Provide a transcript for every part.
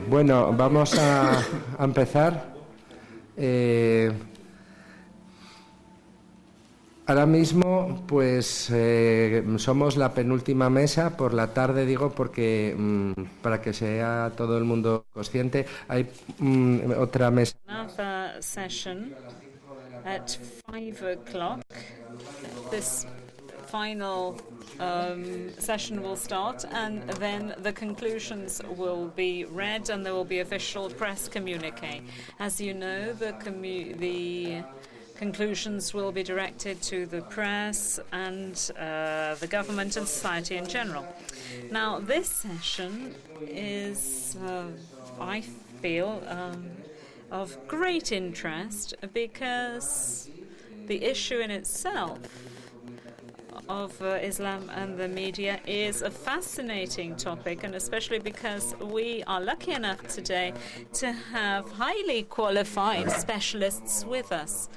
Bueno, vamos a empezar. Ahora mismo, pues, somos la penúltima mesa por la tarde, digo, porque para que sea todo el mundo consciente, hay otra mesa. Another session at 5 o'clock. This final session will start, and then the conclusions will be read, and there will be official press communique. As you know, the conclusions will be directed to the press and the government and society in general. Now, this session is, I feel, of great interest because the issue in itself of Islam and the media is a fascinating topic, and especially because we are lucky enough today to have highly qualified specialists with us.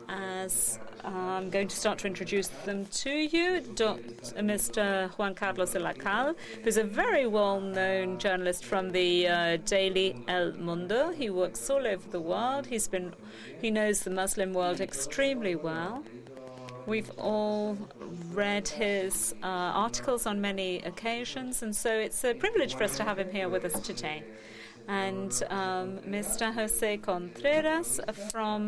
As I'm going to start to introduce them to you, Mr. Juan Carlos de la Cal, who's a very well-known journalist from the daily El Mundo. He works all over the world. He knows the Muslim world extremely well. We've all read his articles on many occasions, and so it's a privilege for us to have him here with us today. And Mr. José Contreras from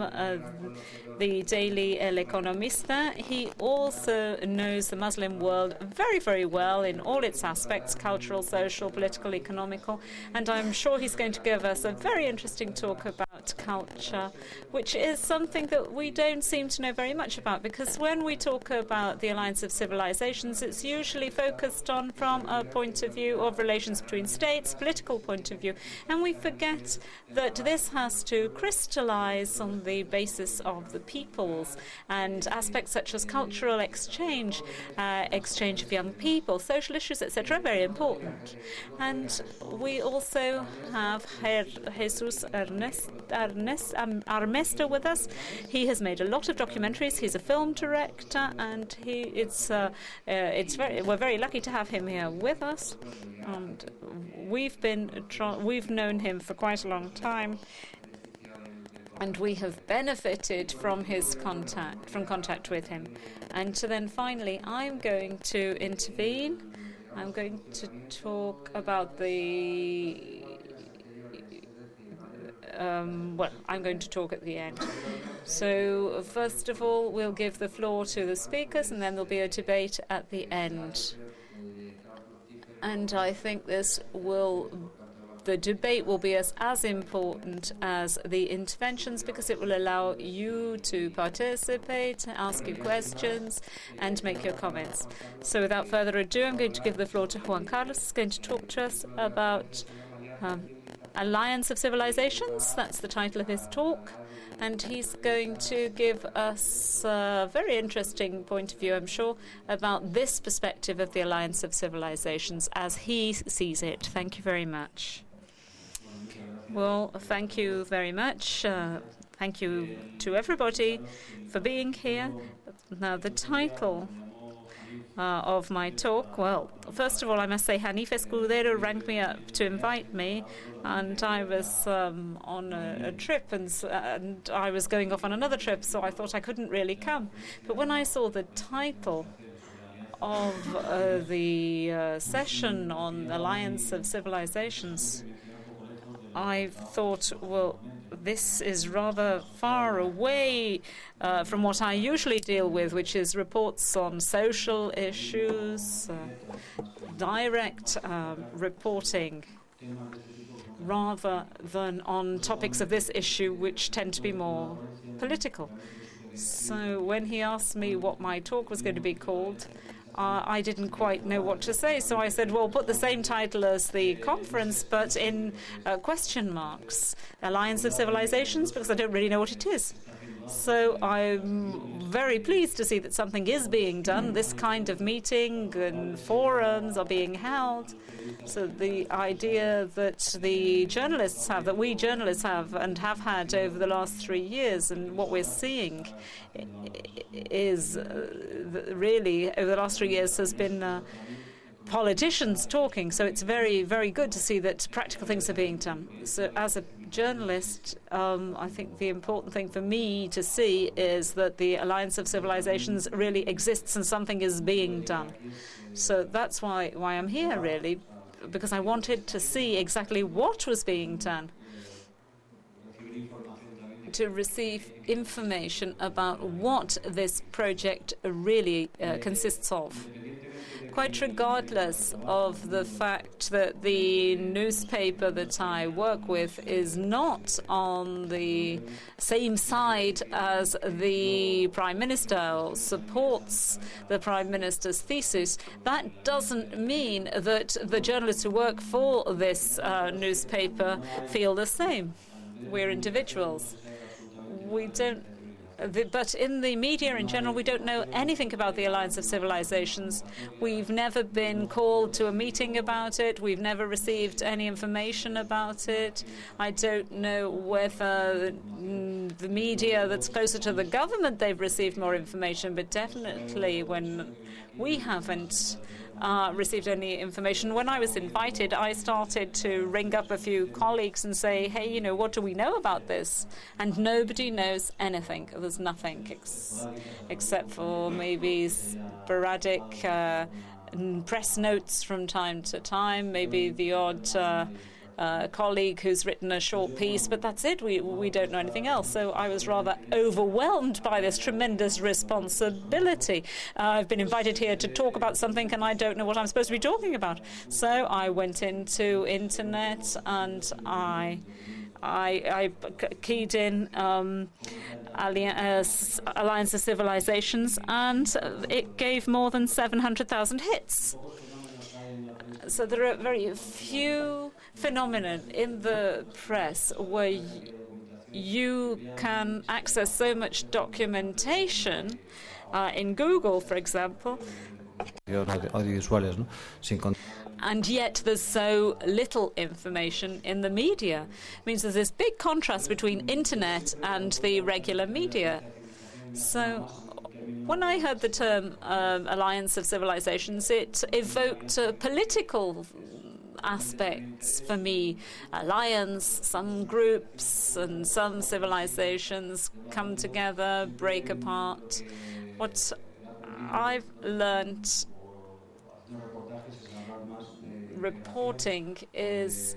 the daily El Economista. He also knows the Muslim world very, very well in all its aspects, cultural, social, political, economical, and I'm sure he's going to give us a very interesting talk about culture, which is something that we don't seem to know very much about, because when we talk about the Alliance of Civilizations, it's usually focused on from a point of view of relations between states, political point of view, and we forget that this has to crystallize on the basis of the peoples, and aspects such as cultural exchange, exchange of young people, social issues, etc., are very important. And we also have Jesus Armesto with us. He has made a lot of documentaries. He's a film director, and we're very lucky to have him here with us. And we've known him for quite a long time, and we have benefited from his contact with him. And so then finally, I'm going to intervene. I'm going to talk about I'm going to talk at the end. So first of all, we'll give the floor to the speakers, and then there'll be a debate at the end. And I think the debate will be as important as the interventions, because it will allow you to participate, ask you questions, and make your comments. So without further ado, I'm going to give the floor to Juan Carlos. He's going to talk to us about Alliance of Civilizations. That's the title of his talk. And he's going to give us a very interesting point of view, I'm sure, about this perspective of the Alliance of Civilizations as he sees it. Thank you very much. Well, thank you very much. Thank you to everybody for being here. Now, the title of my talk, well, first of all, I must say Hanif Escudero rang me up to invite me, and I was on a trip, and I was going off on another trip, so I thought I couldn't really come. But when I saw the title of the session on Alliance of Civilizations, I thought, well, this is rather far away from what I usually deal with, which is reports on social issues, direct reporting, rather than on topics of this issue, which tend to be more political. So when he asked me what my talk was going to be called, I didn't quite know what to say, so I said, well, put the same title as the conference, but in question marks. Alliance of Civilizations, because I don't really know what it is. So I'm very pleased to see that something is being done. This kind of meeting and forums are being held. So the idea that we journalists have and have had over the last 3 years, and what we're seeing is really over the last 3 years has been politicians talking. So it's very, very good to see that practical things are being done. So as a journalist, I think the important thing for me to see is that the Alliance of Civilizations really exists and something is being done. So that's why I'm here, really, because I wanted to see exactly what was being done, to receive information about what this project really consists of. Quite regardless of the fact that the newspaper that I work with is not on the same side as the Prime Minister or supports the Prime Minister's thesis, that doesn't mean that the journalists who work for this newspaper feel the same. We're individuals. We don't. But in the media in general, we don't know anything about the Alliance of Civilizations. We've never been called to a meeting about it. We've never received any information about it. I don't know whether the media that's closer to the government, they've received more information, but definitely when we haven't received any information. When I was invited, I started to ring up a few colleagues and say, hey, you know, what do we know about this? And nobody knows anything. There's nothing except for maybe sporadic press notes from time to time, maybe the odd colleague who's written a short piece, but that's it. We don't know anything else. So I was rather overwhelmed by this tremendous responsibility. I've been invited here to talk about something and I don't know what I'm supposed to be talking about. So I went into internet and I keyed in Alliance of Civilizations, and it gave more than 700,000 hits. So there are very few phenomena in the press where you can access so much documentation in Google, for example, and yet there's so little information in the media. It means there's this big contrast between internet and the regular media. So when I heard the term Alliance of Civilizations, it evoked political aspects for me. Alliance, some groups and some civilizations come together, break apart. What I've learned reporting is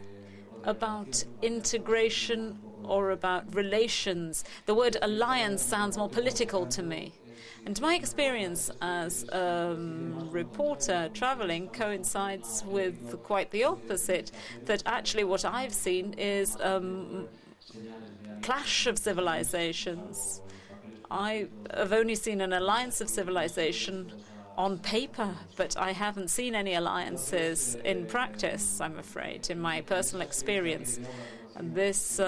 about integration or about relations. The word alliance sounds more political to me. And my experience as a reporter traveling coincides with quite the opposite, that actually what I've seen is clash of civilizations. I have only seen an alliance of civilization on paper, but I haven't seen any alliances in practice, I'm afraid, in my personal experience. And this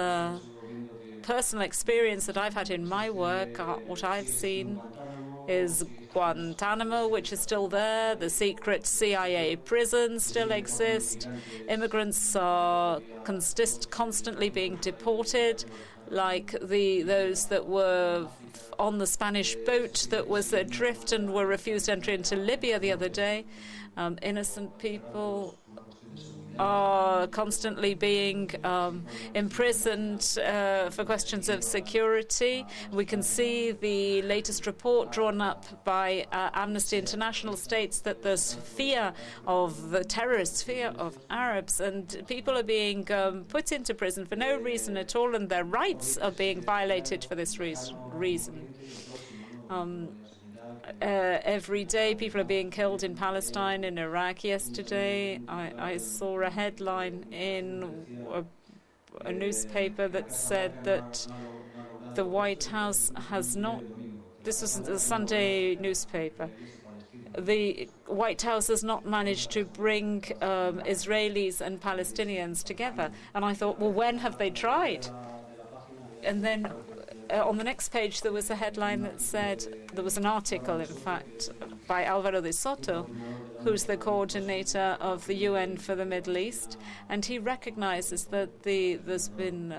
personal experience that I've had in my work, what I've seen is Guantanamo, which is still there. The secret CIA prisons still exist. Immigrants are constantly being deported, like those that were on the Spanish boat that was adrift and were refused entry into Libya the other day. Innocent people are constantly being imprisoned for questions of security. We can see the latest report drawn up by Amnesty International states that there's fear of the terrorists, fear of Arabs, and people are being put into prison for no reason at all, and their rights are being violated for this reason. Every day people are being killed in Palestine, in Iraq. Yesterday I saw a headline in a newspaper that said that the White House has not, this was a Sunday newspaper, the White House has not managed to bring Israelis and Palestinians together. And I thought, well, when have they tried? And then on the next page, there was a headline that said, there was an article, in fact, by Álvaro de Soto, who's the coordinator of the UN for the Middle East, and he recognizes that there's been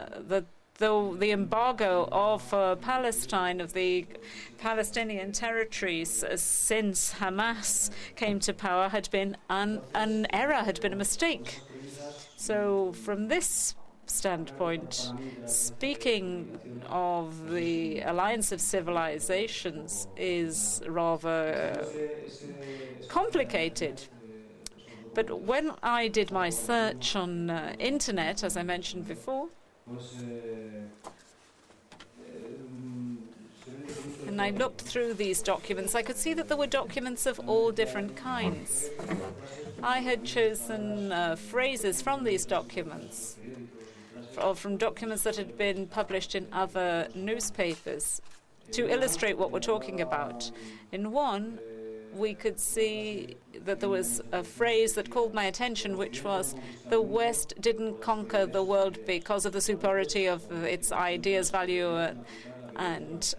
though the embargo of Palestine, of the Palestinian territories since Hamas came to power, had been an error, had been a mistake. So from this standpoint, speaking of the Alliance of Civilizations is rather complicated. But when I did my search on internet, as I mentioned before, and I looked through these documents, I could see that there were documents of all different kinds. I had chosen phrases from these documents, or from documents that had been published in other newspapers, to illustrate what we're talking about. In one, we could see that there was a phrase that called my attention, which was, the West didn't conquer the world because of the superiority of its ideas, value, and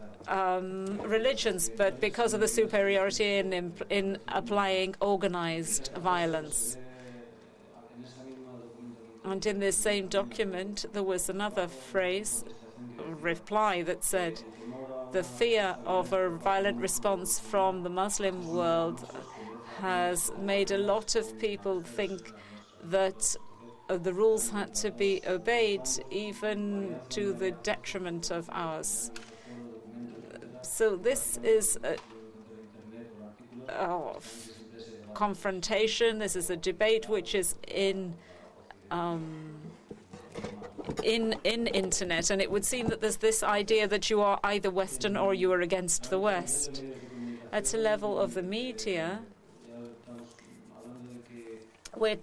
religions, but because of the superiority in applying organized violence. And in this same document, there was another phrase, reply, that said, the fear of a violent response from the Muslim world has made a lot of people think that the rules had to be obeyed, even to the detriment of ours. So this is a confrontation. This is a debate which is in internet, and it would seem that there's this idea that you are either Western or you are against the West. At a level of the media, where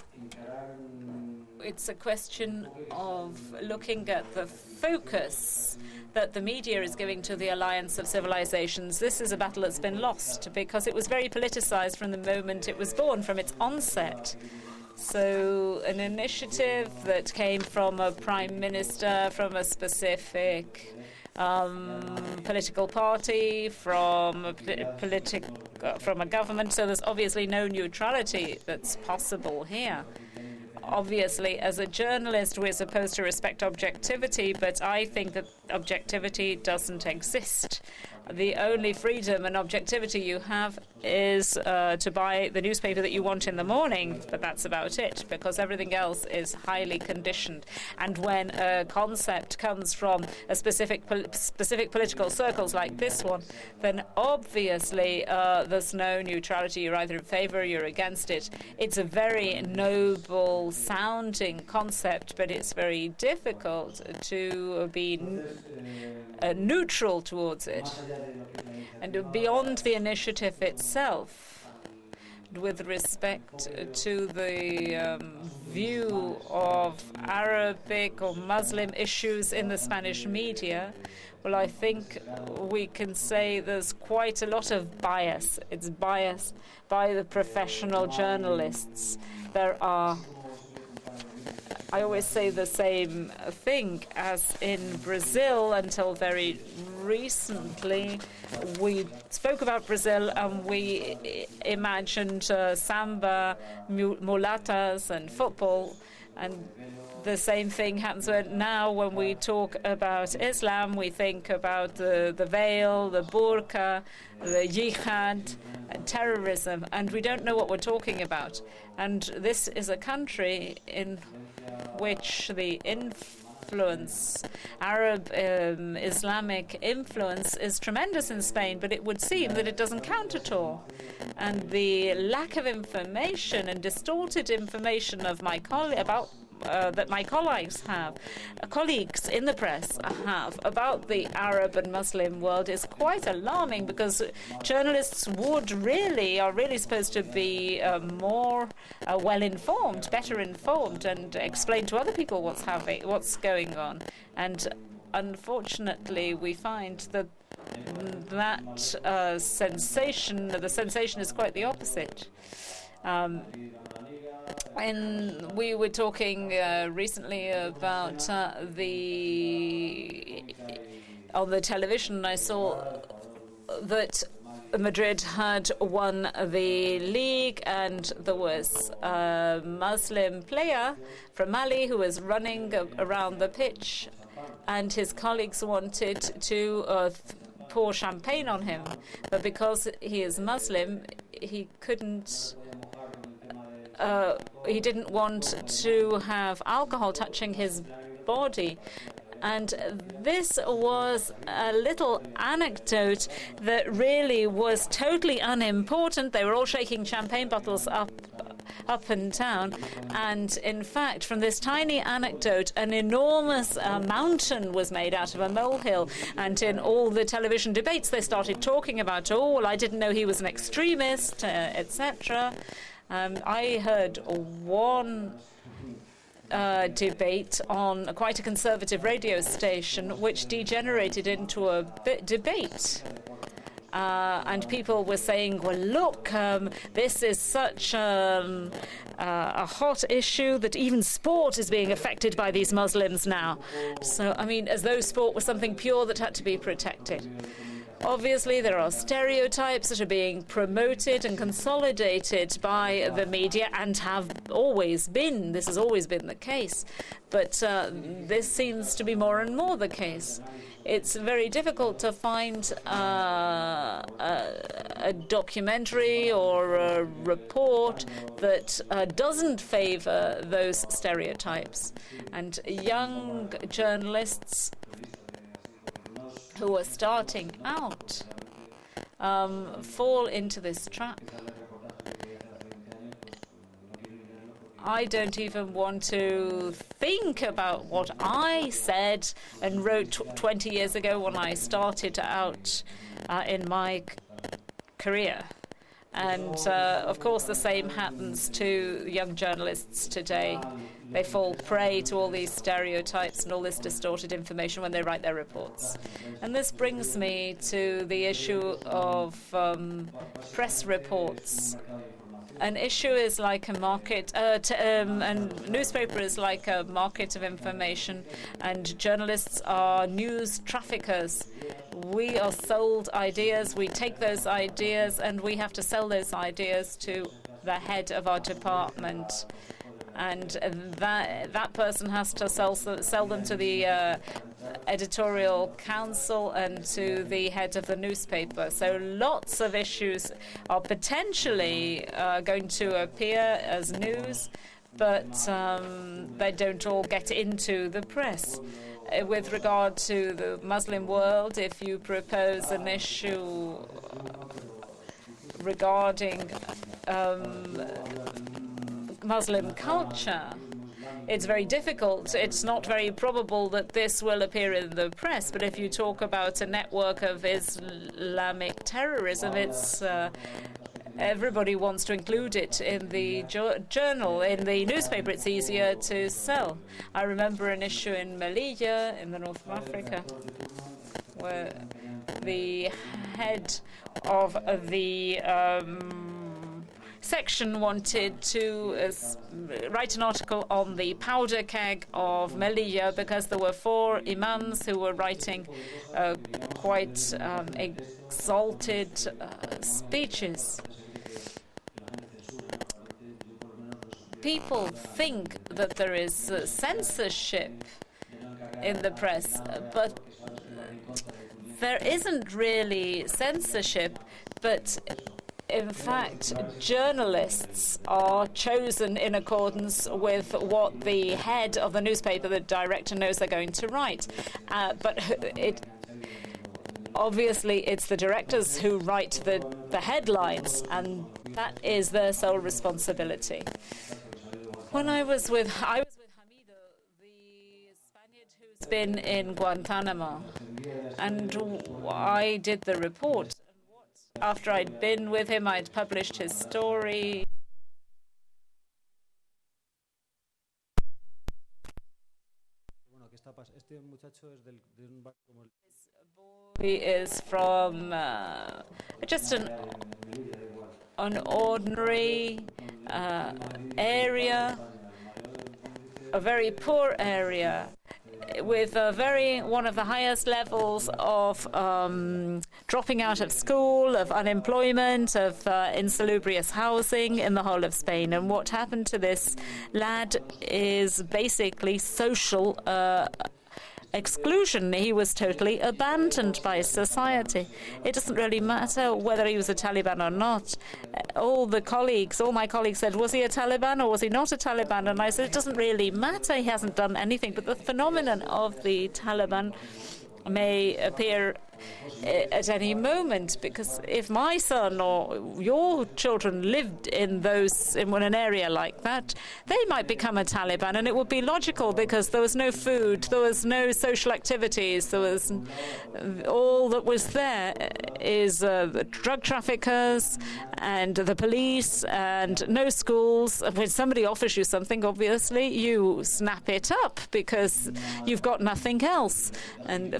it's a question of looking at the focus that the media is giving to the Alliance of Civilizations. This is a battle that's been lost because it was very politicized from the moment it was born, from its onset. So an initiative that came from a prime minister, from a specific political party, from a government. So there's obviously no neutrality that's possible here. Obviously, as a journalist, we're supposed to respect objectivity, but I think that objectivity doesn't exist. The only freedom and objectivity you have is to buy the newspaper that you want in the morning, but that's about it, because everything else is highly conditioned. And when a concept comes from a specific political circles like this one, then obviously there's no neutrality. You're either in favor or you're against it. It's a very noble-sounding concept, but it's very difficult to be neutral towards it. And beyond the initiative itself, with respect to the view of Arabic or Muslim issues in the Spanish media, well, I think we can say there's quite a lot of bias. It's biased by the professional journalists. There are, I always say the same thing, as in Brazil until very recently. We spoke about Brazil and we imagined samba, mulatas and football, and the same thing happens now when we talk about Islam. We think about the veil, the burqa, the jihad, and terrorism, and we don't know what we're talking about. And this is a country in which the influence, Arab Islamic influence, is tremendous in Spain, but it would seem that it doesn't count at all. And the lack of information and distorted information of my that my colleagues in the press have about the Arab and Muslim world is quite alarming, because journalists are really supposed to be more well-informed, better informed, and explain to other people what's going on. And unfortunately, we find that the sensation is quite the opposite. And we were talking recently about on the television, I saw that Madrid had won the league, and there was a Muslim player from Mali who was running around the pitch, and his colleagues wanted to pour champagne on him, but because he is Muslim, he couldn't. He didn't want to have alcohol touching his body. And this was a little anecdote that really was totally unimportant. They were all shaking champagne bottles up and down. And in fact, from this tiny anecdote, an enormous mountain was made out of a molehill. And in all the television debates, they started talking about, oh, well, I didn't know he was an extremist, etc. I heard one debate on quite a conservative radio station, which degenerated into a debate. And people were saying, well, look, this is such a hot issue that even sport is being affected by these Muslims now. So, I mean, as though sport was something pure that had to be protected. Obviously, there are stereotypes that are being promoted and consolidated by the media and have always been. This has always been the case. But this seems to be more and more the case. It's very difficult to find a documentary or a report that doesn't favor those stereotypes. And young journalists who are starting out fall into this trap. I don't even want to think about what I said and wrote 20 years ago when I started out in my career. And, of course, the same happens to young journalists today. They fall prey to all these stereotypes and all this distorted information when they write their reports. And this brings me to the issue of press reports. An issue is like a market, and newspaper is like a market of information, and journalists are news traffickers. We are sold ideas, we take those ideas, and we have to sell those ideas to the head of our department. And that person has to sell them to the editorial council and to the head of the newspaper. So lots of issues are potentially going to appear as news, but they don't all get into the press. With regard to the Muslim world, if you propose an issue regarding Muslim culture, it's very difficult. It's not very probable that this will appear in the press. But if you talk about a network of Islamic terrorism, it's everybody wants to include it in the journal. In the newspaper, it's easier to sell. I remember an issue in Melilla, in the north of Africa, where the head of the section wanted to write an article on the powder keg of Melilla because there were 4 imams who were writing quite exalted speeches. People think that there is censorship in the press, but there isn't really censorship, but in fact, journalists are chosen in accordance with what the head of the newspaper, the director, knows they're going to write. But obviously, it's the directors who write the headlines, and that is their sole responsibility. When I was with Hamido, the Spaniard who's been in Guantanamo, and I did the report. After I'd been with him, I'd published his story. This boy is from just an ordinary area, a very poor area, with one of the highest levels of dropping out of school, of unemployment, of insalubrious housing in the whole of Spain. And what happened to this lad is basically social exclusion. He was totally abandoned by society. It doesn't really matter whether he was a Taliban or not. All my colleagues said, was he a Taliban or was he not a Taliban? And I said, it doesn't really matter. He hasn't done anything. But the phenomenon of the Taliban may appear at any moment, because if my son or your children lived in an area like that, they might become a Taliban, and it would be logical because there was no food, there was no social activities, there was all that was there is the drug traffickers and the police and no schools. When somebody offers you something, obviously you snap it up because you've got nothing else. And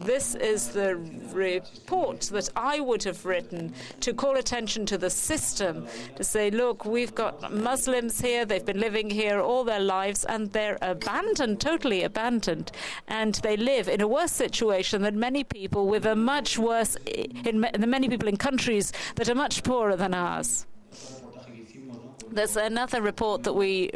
this is the report that I would have written to call attention to the system, to say, look, we've got Muslims here, they've been living here all their lives, and they're abandoned, totally abandoned, and they live in a worse situation than many people with a much worse, many people in countries that are much poorer than ours. There's another report that we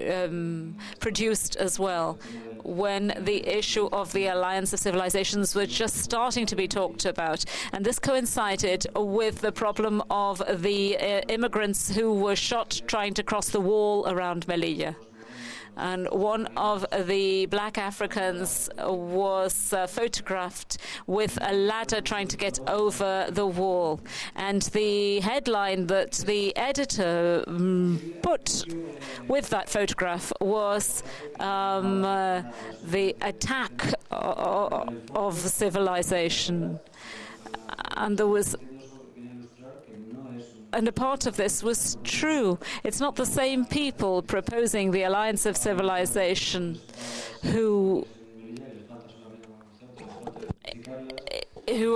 produced as well, when the issue of the Alliance of Civilizations was just starting to be talked about. And this coincided with the problem of the immigrants who were shot trying to cross the wall around Melilla. And one of the black Africans was photographed with a ladder trying to get over the wall. And the headline that the editor put with that photograph was the attack of civilization. And there was And a part of this was true. It's not the same people proposing the Alliance of Civilization who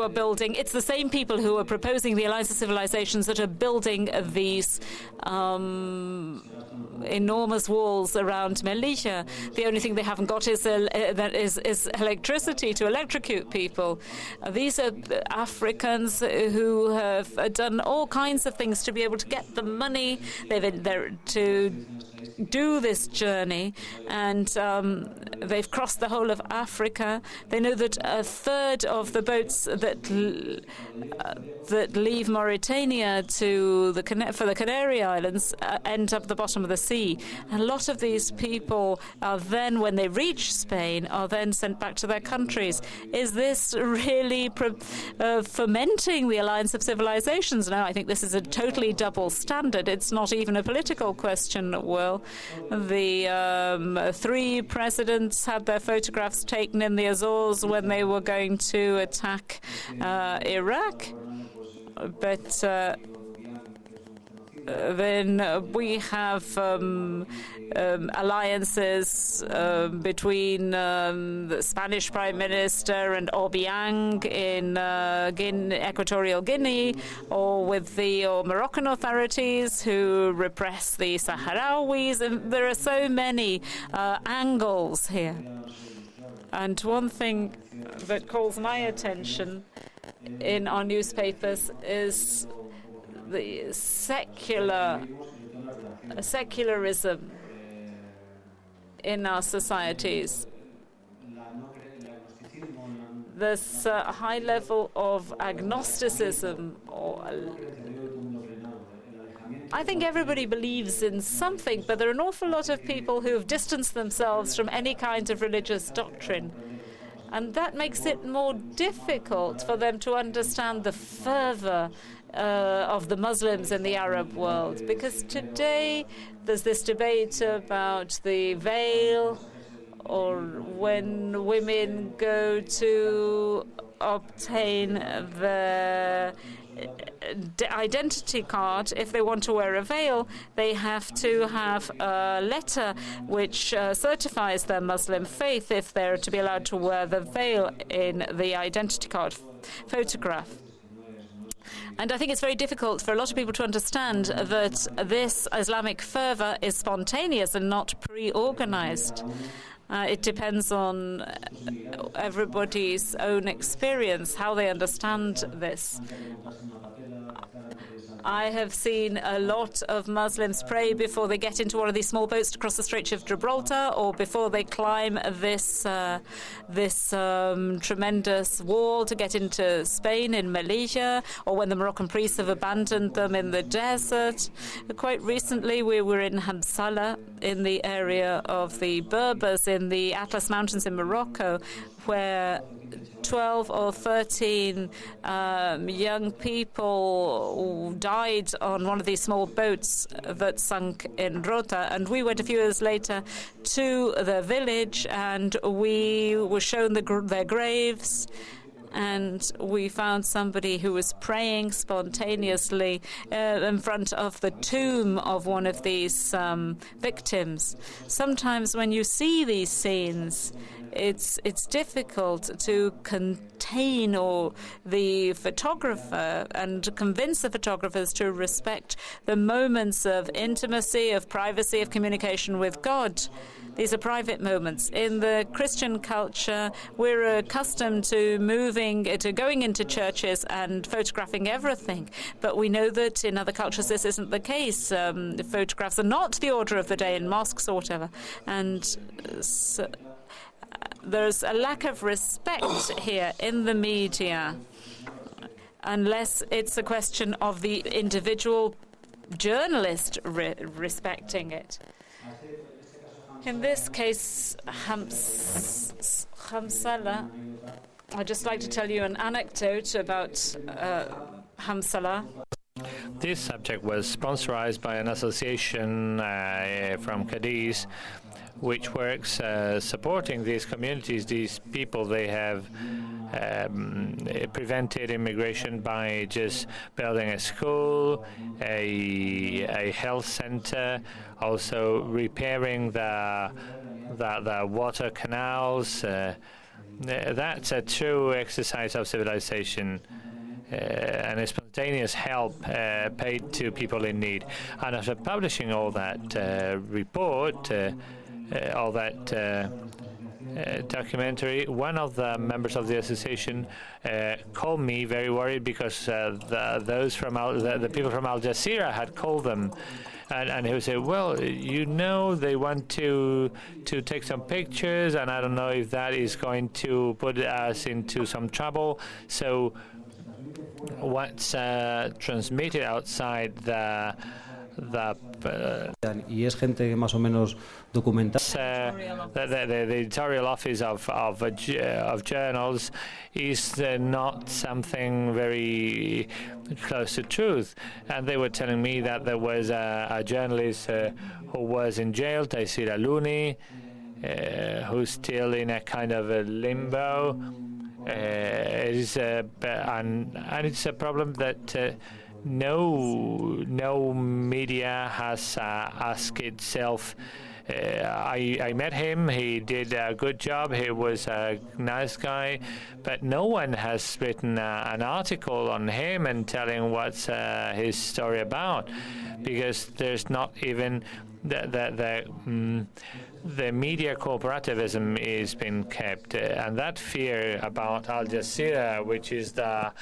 are building. It's the same people who are proposing the Alliance of Civilizations that are building these enormous walls around Melilla. The only thing they haven't got is electricity to electrocute people. These are Africans who have done all kinds of things to be able to get the money to do this journey, and they've crossed the whole of Africa. They know that a third of the boats that leave Mauritania for the Canary Islands end up at the bottom of the sea. And a lot of these people are then, when they reach Spain, are then sent back to their countries. Is this really fomenting the Alliance of Civilizations? No, I think this is a totally double standard. It's not even a political question. Well, the three presidents had their photographs taken in the Azores when they were going to attack Iraq. But then we have alliances between the Spanish Prime Minister and Obiang in Equatorial Guinea, or with the Moroccan authorities who repress the Sahrawis. And there are so many angles here. And one thing that calls my attention in our newspapers is the secularism in our societies. There's a high level of agnosticism. I think everybody believes in something, but there are an awful lot of people who have distanced themselves from any kind of religious doctrine. And that makes it more difficult for them to understand the fervor of the Muslims in the Arab world. Because today there's this debate about the veil, or when women go to obtain their identity card, if they want to wear a veil, they have to have a letter which certifies their Muslim faith if they're to be allowed to wear the veil in the identity card photograph. And I think it's very difficult for a lot of people to understand that this Islamic fervor is spontaneous and not pre-organized. It depends on everybody's own experience, how they understand this. I have seen a lot of Muslims pray before they get into one of these small boats to cross the Strait of Gibraltar, or before they climb this tremendous wall to get into Spain in Melilla, or when the Moroccan priests have abandoned them in the desert. Quite recently, we were in Hamsala, in the area of the Berbers in the Atlas Mountains in Morocco, where 12 or 13 young people died on one of these small boats that sunk in Rota. And we went a few years later to the village, and we were shown their graves. And we found somebody who was praying spontaneously in front of the tomb of one of these victims. Sometimes when you see these scenes, it's difficult to contain the photographer and convince the photographers to respect the moments of intimacy, of privacy, of communication with God. These are private moments. In the Christian culture, we're accustomed to going into churches and photographing everything. But we know that in other cultures this isn't the case. Photographs are not the order of the day in mosques or whatever. And so, there's a lack of respect here in the media, unless it's a question of the individual journalist respecting it. In this case, Hamsala, I'd just like to tell you an anecdote about Hamsala. This subject was sponsored by an association from Cadiz, which works supporting these communities, these people. They have prevented immigration by just building a school, a health center, also repairing the water canals. That's a true exercise of civilization. And a spontaneous help paid to people in need. And after publishing all that report, all that documentary, one of the members of the association called me very worried because the people from Al Jazeera had called them. And he would say, well, they want to take some pictures, and I don't know if that is going to put us into some trouble. So what's transmitted outside the editorial office of journals is not something very close to truth. And they were telling me that there was a journalist who was in jail, Taysir Aluni, who's still in a kind of a limbo. And it's a problem that no media has asked itself. I met him. He did a good job. He was a nice guy, but no one has written an article on him and telling what's his story about, because there's not even the media corporativism is being kept, and that fear about Al Jazeera, which is the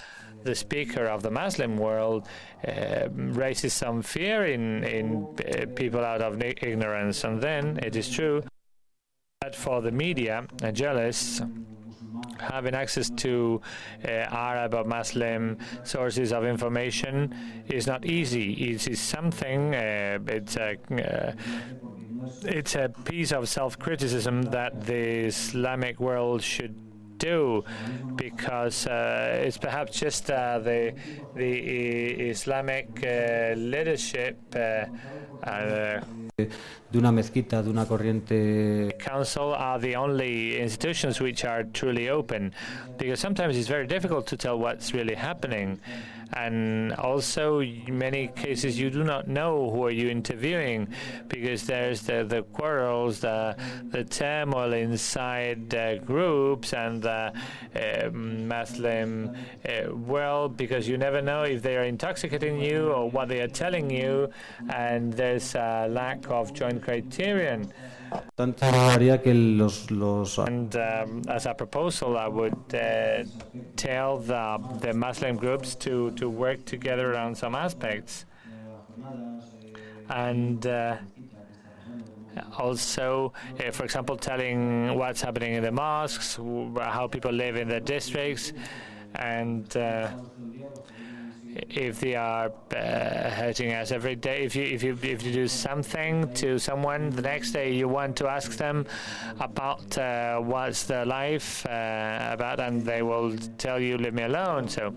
speaker of the Muslim world, raises some fear in people out of ignorance. And then it is true that for the media and journalists, having access to Arab or Muslim sources of information is not easy. It is something, it's a piece of self-criticism that the Islamic world should do, because it's perhaps just the Islamic leadership Council are the only institutions which are truly open, because sometimes it's very difficult to tell what's really happening. And also, in many cases, you do not know who are you interviewing, because there's the quarrels, the turmoil inside groups and the Muslim world, because you never know if they are intoxicating you or what they are telling you, and there's a lack of joint criterion. And as a proposal, I would tell the Muslim groups to work together around some aspects. And also, for example, telling what's happening in the mosques, how people live in the districts, and if they are hurting us every day. If you do something to someone, the next day you want to ask them about what's their life about, and they will tell you, "Leave me alone." So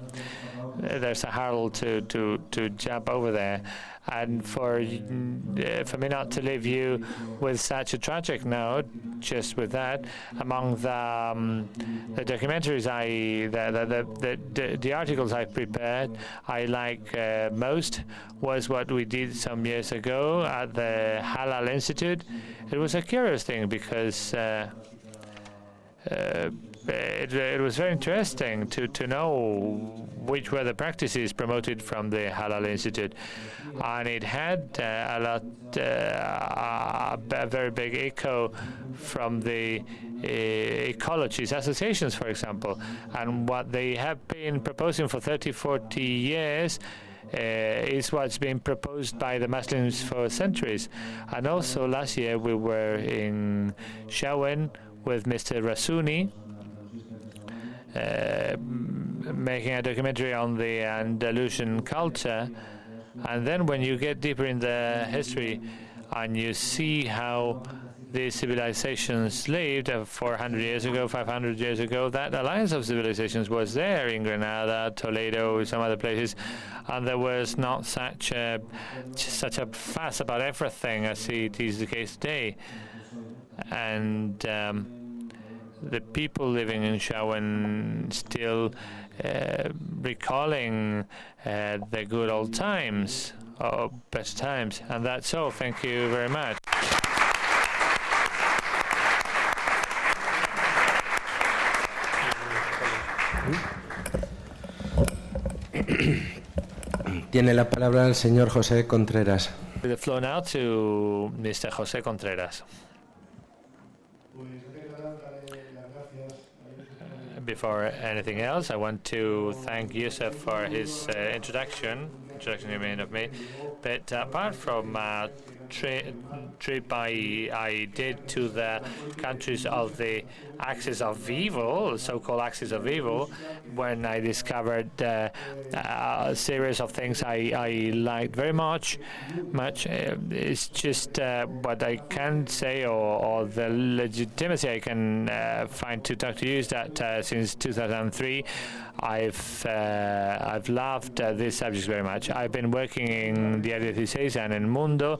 there's a hurdle to jump over there. And for me not to leave you with such a tragic note, just with that, among the documentaries the articles I prepared, I like most was what we did some years ago at the Halal Institute. It was a curious thing because it was very interesting to know which were the practices promoted from the Halal Institute, and it had a very big echo from the ecologists associations, for example, and what they have been proposing for 30-40 years is what's been proposed by the Muslims for centuries. And also last year we were in Shawen with Mr. Rasuni, making a documentary on the Andalusian culture. And then when you get deeper in the history and you see how these civilizations lived 400 years ago, 500 years ago, that alliance of civilizations was there in Granada, Toledo, some other places, and there was not such a fuss about everything as it is the case today. And the people living in Shawen still recalling the good old times, or best times. And that's all. Thank you very much. Tiene la palabra el señor José Contreras. The floor now to Mr. José Contreras. Before anything else, I want to thank Yusuf for his introduction you made of me. But apart from trip I did to the countries of the axis of evil, so-called axis of evil, when I discovered a series of things I liked very much. It's just what I can say, or the legitimacy I can find to talk to you is that since 2003, I've loved these subjects very much. I've been working in Diario 16 and in Mundo,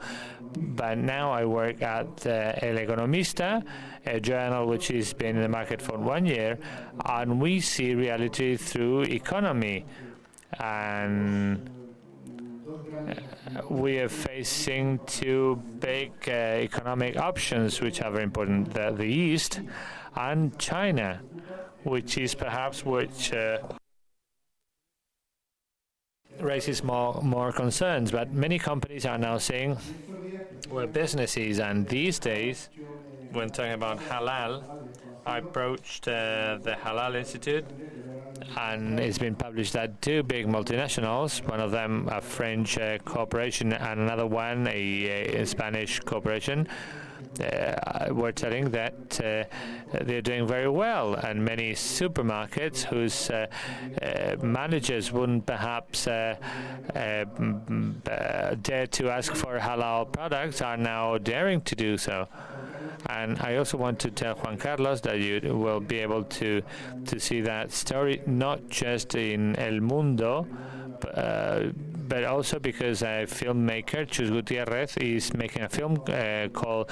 but now I work at El Economista, a journal which has been in the market for 1 year, and we see reality through economy. And we are facing two big economic options which are very important, the East and China, which is perhaps which raises more concerns. But many companies are now saying we're businesses, and these days, when talking about halal, I approached the Halal Institute, and it's been published that two big multinationals, one of them a French corporation and another one a Spanish corporation, were telling that they're doing very well, and many supermarkets whose managers wouldn't perhaps dare to ask for halal products are now daring to do so. And I also want to tell Juan Carlos that you will be able to see that story not just in El Mundo, but also because a filmmaker, Chus Gutiérrez, is making a film called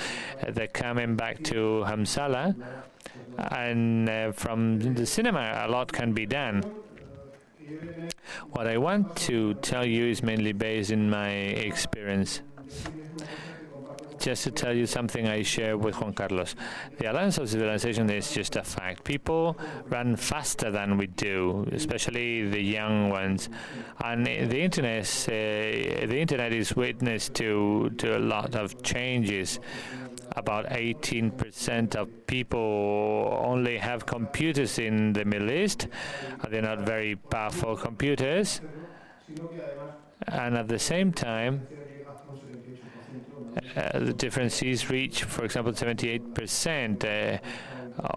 The Coming Back to Hamsala, and from the cinema a lot can be done. What I want to tell you is mainly based in my experience. just to tell you something I share with Juan Carlos. The Alliance of Civilization is just a fact. People run faster than we do, especially the young ones. And the internet is witness to a lot of changes. About 18% of people only have computers in the Middle East. They're not very powerful computers. And at the same time, the differences reach, for example, 78%,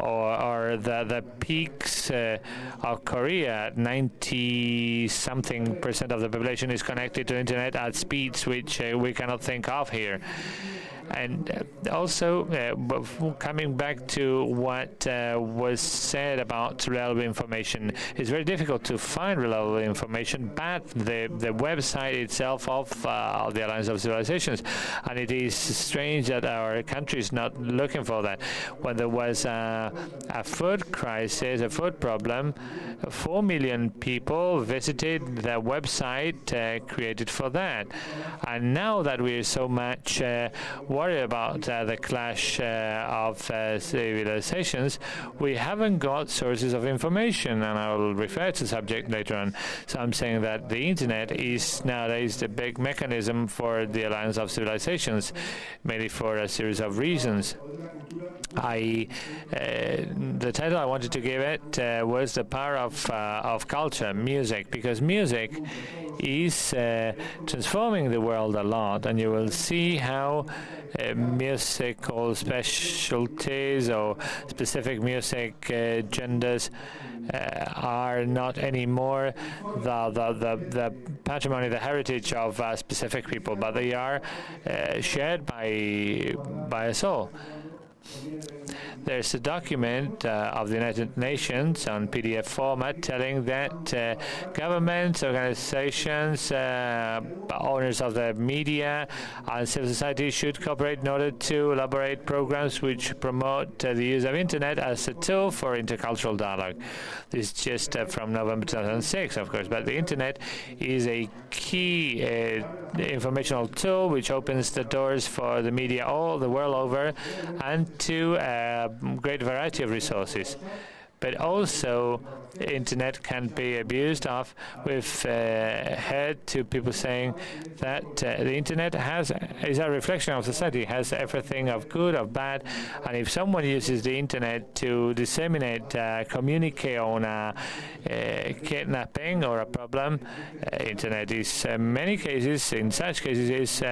or the peaks of Korea, 90-something% of the population is connected to internet at speeds which we cannot think of here. And also, coming back to what was said about reliable information, it's very difficult to find reliable information, but the website itself of the Alliance of Civilizations, and it is strange that our country is not looking for that. When there was a food crisis, a food problem, 4 million people visited the website created for that. And now that we are so much worry about the clash of civilizations, we haven't got sources of information, and I will refer to the subject later on. So I'm saying that the internet is nowadays the big mechanism for the Alliance of Civilizations, mainly for a series of reasons. The title I wanted to give it was The Power of Culture, Music, because music is transforming the world a lot, and you will see how musical specialties or specific music genders are not anymore the patrimony, the heritage of specific people, but they are shared by us all. There's a document of the United Nations on PDF format telling that governments, organizations, owners of the media, and civil society should cooperate in order to elaborate programs which promote the use of internet as a tool for intercultural dialogue. This is just from November 2006, of course, but the internet is a key informational tool which opens the doors for the media all the world over and to a great variety of resources. But also, internet can be abused of. We've heard to people saying that the internet is a reflection of society, has everything of good, of bad, and if someone uses the internet to disseminate, communicate on a kidnapping or a problem, internet is, in such cases, is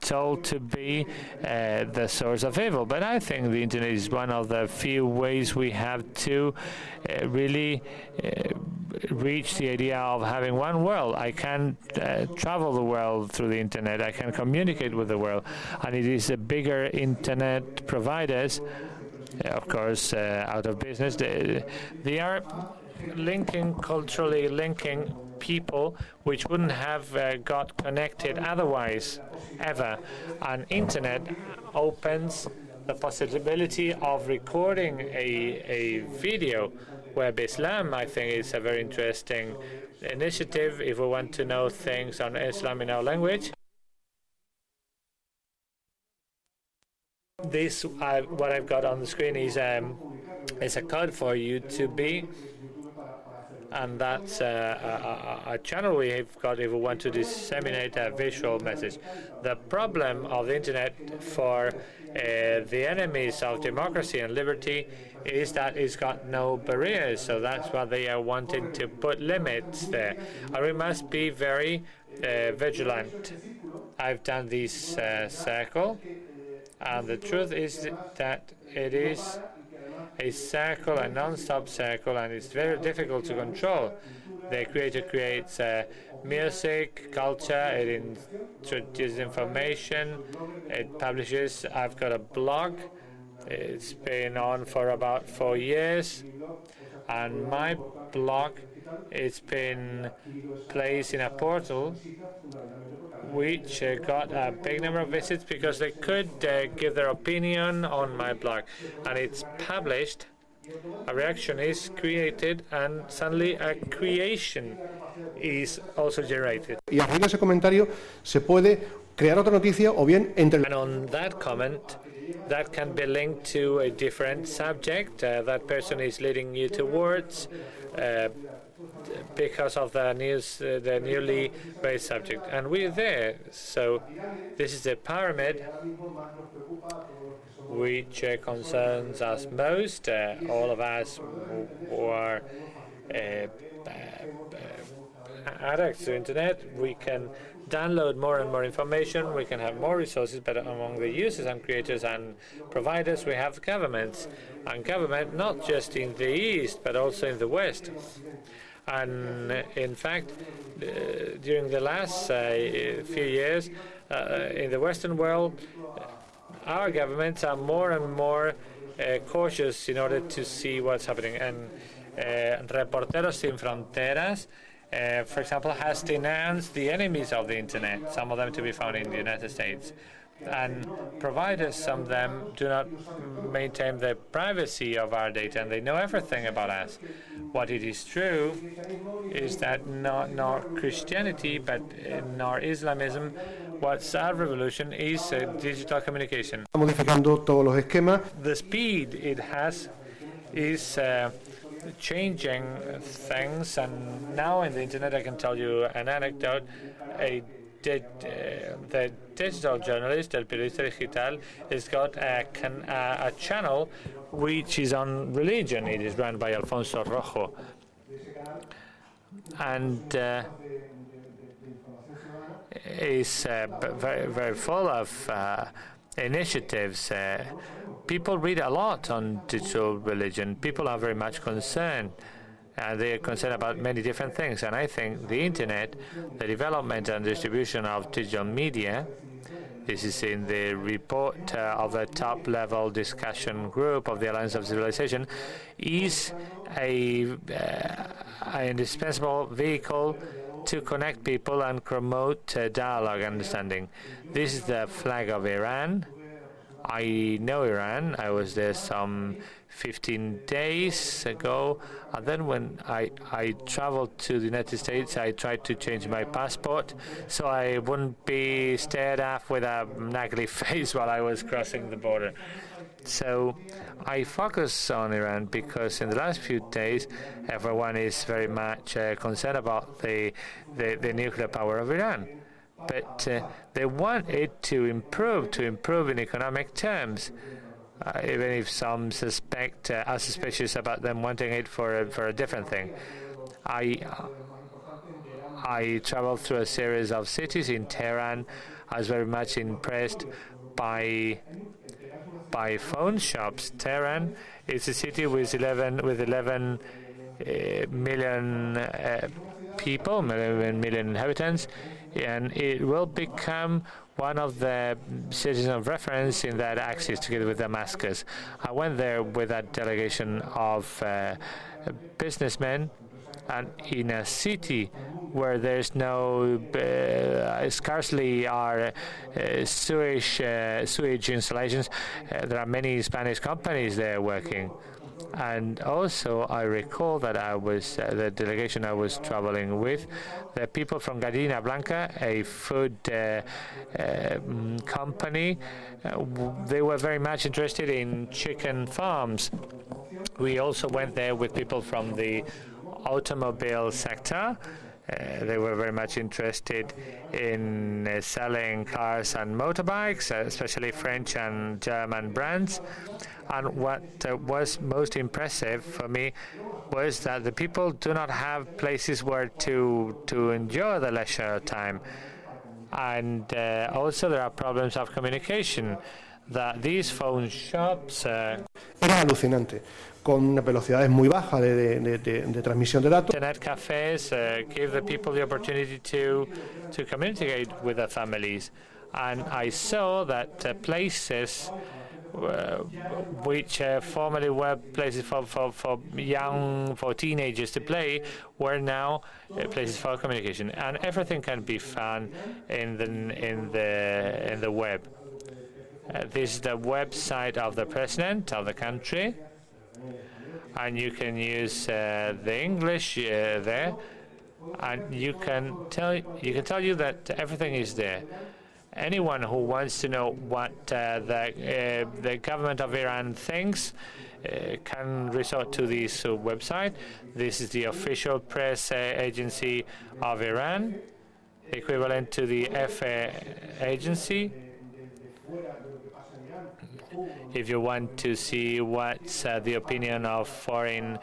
told to be the source of evil. But I think the internet is one of the few ways we have to really reach the idea of having one world. I can travel the world through the internet. I can communicate with the world. And it is the bigger internet providers, of course, out of business. They are culturally linking people which wouldn't have got connected otherwise ever. And internet opens the possibility of recording a video. Web Islam, I think, is a very interesting initiative if we want to know things on Islam in our language. This, what I've got on the screen is a code for YouTube, and that's a channel we've got if we want to disseminate a visual message. The problem of the internet for the enemies of democracy and liberty is that it's got no barriers, so that's why they are wanting to put limits there. And we must be very vigilant. I've done this circle, and the truth is that it is a circle, a non-stop circle, and it's very difficult to control. The creator creates music, culture, it introduces information, it publishes. I've got a blog. It's been on for about 4 years, and my blog, it's been placed in a portal which got a big number of visits because they could give their opinion on my blog, and it's published. A reaction is created, and suddenly a creation is also generated. Y arriba ese comentario se puede crear otra noticia o bien entre... And on that comment, that can be linked to a different subject that person is leading you towards because of the news, the newly raised subject. And we're there. So this is a pyramid which concerns us most, all of us who are addicts to internet. We can download more and more information, we can have more resources, but among the users and creators and providers, we have governments. And government not just in the East, but also in the West. And in fact, during the last few years, in the Western world, our governments are more and more cautious in order to see what's happening. And Reporteros Sin Fronteras, for example, has denounced the enemies of the internet, some of them to be found in the United States. And providers, some of them do not maintain the privacy of our data, and they know everything about us. What it is true is that not Christianity, but nor Islamism, what's our revolution is digital communication. Modificando todos los esquemas. The speed it has is changing things, and now in the internet I can tell you an anecdote. The digital journalist, el periodista digital, has got a channel which is on religion. It is run by Alfonso Rojo. And is very, very full of initiatives. People read a lot on digital religion. People are very much concerned. They are concerned about many different things. And I think the internet, the development and distribution of digital media, this is in the report of the top-level discussion group of the Alliance of Civilization, is an indispensable vehicle to connect people and promote dialogue and understanding. This is the flag of Iran. I know Iran. I was there some 15 days ago. And then when I traveled to the United States, I tried to change my passport so I wouldn't be stared at with a ugly face while I was crossing the border. So I focus on Iran because in the last few days, everyone is very much concerned about the nuclear power of Iran. But they want it to improve in economic terms. Even if some are suspicious about them wanting it for a different thing. I traveled through a series of cities in Tehran. I was very much impressed by phone shops. Tehran is a city with 11 million people, 11 million inhabitants, and it will become one of the cities of reference in that axis together with Damascus. I went there with a delegation of businessmen, and in a city where there's no, scarcely are sewage installations, there are many Spanish companies there working. And also, I recall that I was the delegation I was traveling with, the people from Gallina Blanca, a food company. They were very much interested in chicken farms. We also went there with people from the automobile sector. They were very much interested in selling cars and motorbikes, especially French and German brands. And what was most impressive for me was that the people do not have places where to enjoy the leisure time. And also there are problems of communication, that these phone shops... Era alucinante, con velocidades muy bajas de transmisión de datos. Internet cafes give the people the opportunity to communicate with their families. And I saw that places which formerly were places for teenagers to play were now places for communication, and everything can be found in the web. This is the website of the president of the country, and you can use the English there, and you can tell you that everything is there. anyone who wants to know what the government of Iran thinks can resort to this website. This is the official press agency of Iran, equivalent to the FA agency. If you want to see what's the opinion of foreign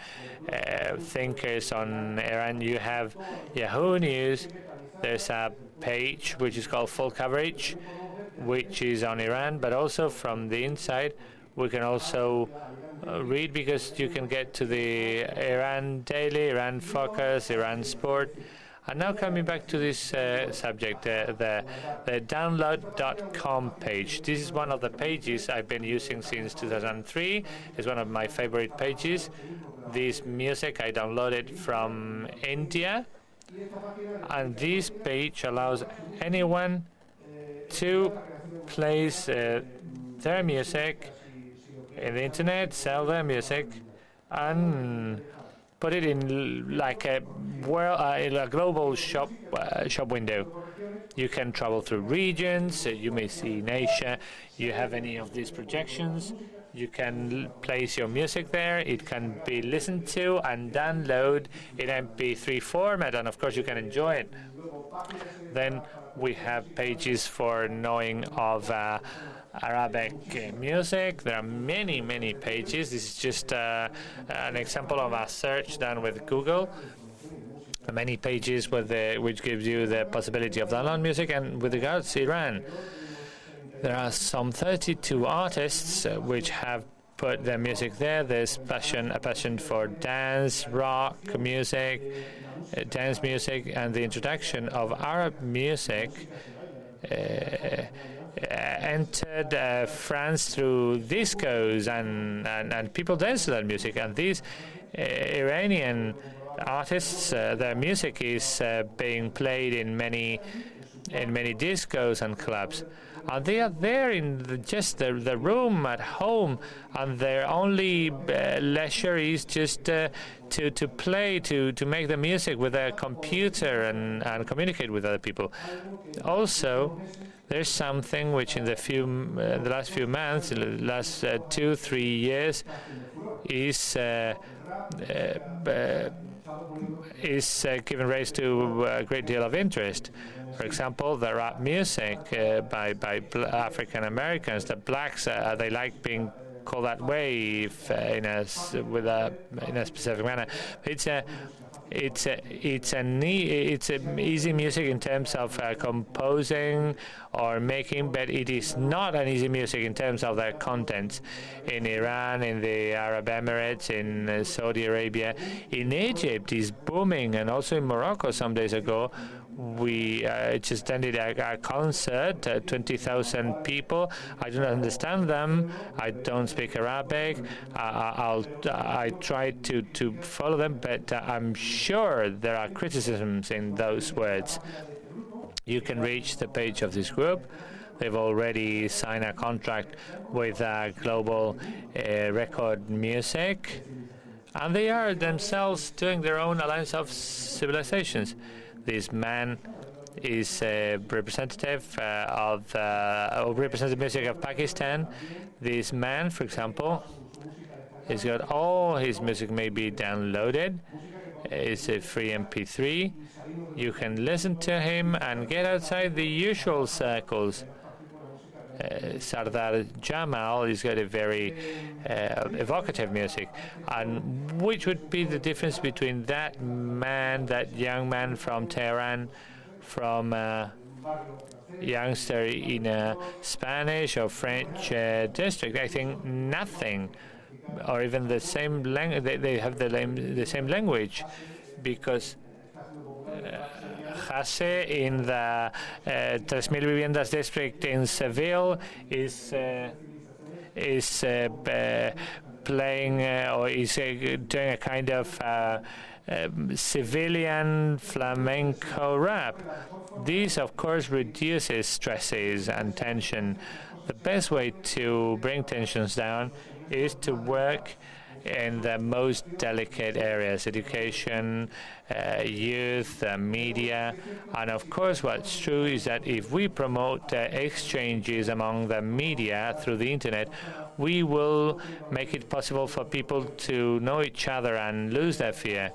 thinkers on Iran, you have Yahoo News. There's a page which is called Full Coverage, which is on Iran, but also from the inside we can also read, because you can get to the Iran Daily, Iran Focus, Iran Sport. And now coming back to this subject, the download.com page. This is one of the pages I've been using since 2003. It's one of my favorite pages. This music I downloaded from India. And this page allows anyone to place their music in the internet, sell their music, and put it in like a global shop window. You can travel through regions. You may see in Asia. You have any of these projections. You can place your music there. It can be listened to and download in MP3 format, and of course you can enjoy it. Then we have pages for knowing of Arabic music. There are many, many pages. This is just an example of a search done with Google. Many pages which gives you the possibility of download music. And with regards to Iran, there are some 32 artists which have put their music there. There's a passion for dance, rock music, dance music, and the introduction of Arab music entered France through discos, and people dance to that music. And these Iranian artists, their music is being played in many discos and clubs. And they are there in just the room at home, and their only leisure is just to play, to make the music with a computer and communicate with other people. Also, there's something which in the last few months, the last 2-3 years, is given rise to a great deal of interest. For example, the rap music by African Americans, the blacks, they like being called that way in a specific manner. It's easy music in terms of composing or making, but it is not an easy music in terms of their contents. In Iran, in the Arab Emirates, in Saudi Arabia, in Egypt is booming, and also in Morocco some days ago. We just attended a concert, 20,000 people. I do not understand them. I don't speak Arabic. I try to follow them, but I'm sure there are criticisms in those words. You can reach the page of this group. They've already signed a contract with Global Record Music, and they are themselves doing their own Alliance of Civilizations. This man is a representative represents the music of Pakistan. This man, for example, has got all his music may be downloaded. It's a free MP3. You can listen to him and get outside the usual circles. Sardar Jamal has got a very evocative music. And which would be the difference between that man, that young man from Tehran, from a youngster in a Spanish or French district? I think nothing, or even the same language. They have the same language, because Jase in the 3,000 Viviendas district in Seville is playing or is doing a kind of civilian flamenco rap. This, of course, reduces stresses and tension. The best way to bring tensions down is to work in the most delicate areas: education, youth, media. And of course, what's true is that if we promote exchanges among the media through the internet, we will make it possible for people to know each other and lose their fear.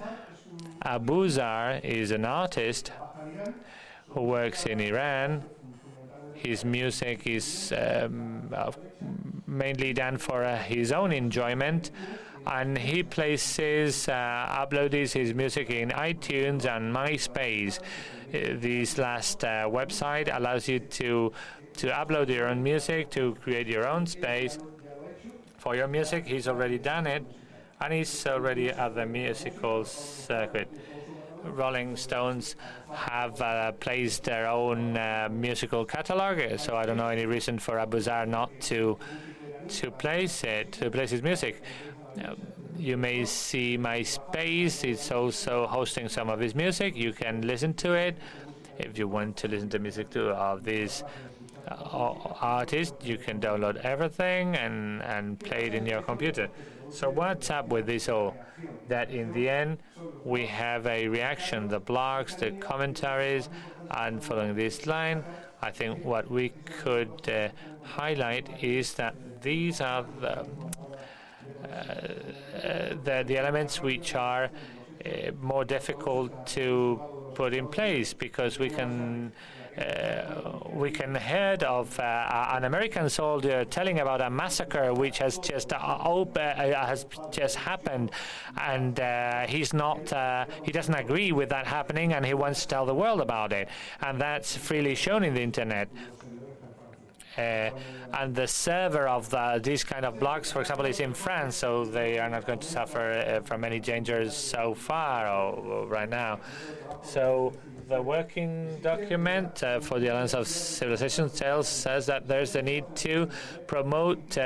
Abu Zar is an artist who works in Iran. His music is mainly done for his own enjoyment, and he uploads his music in iTunes and MySpace. This last website allows you to upload your own music, to create your own space for your music. He's already done it, and he's already at the musical circuit. Rolling Stones have placed their own musical catalog, so I don't know any reason for Abu Zar not to place his music. You may see MySpace. It's also hosting some of his music. You can listen to it. If you want to listen to music too of these artists, you can download everything and play it in your computer. So what's up with this all? That in the end, we have a reaction, the blogs, the commentaries, and following this line, I think what we could highlight is that these are the elements which are more difficult to put in place, because we can hear of an American soldier telling about a massacre which has just happened, and he doesn't agree with that happening, and he wants to tell the world about it, and that's freely shown in the internet. And the server of these kind of blogs, for example, is in France, so they are not going to suffer from any dangers so far or right now. So the working document for the Alliance of Civilizations says that there's the need to promote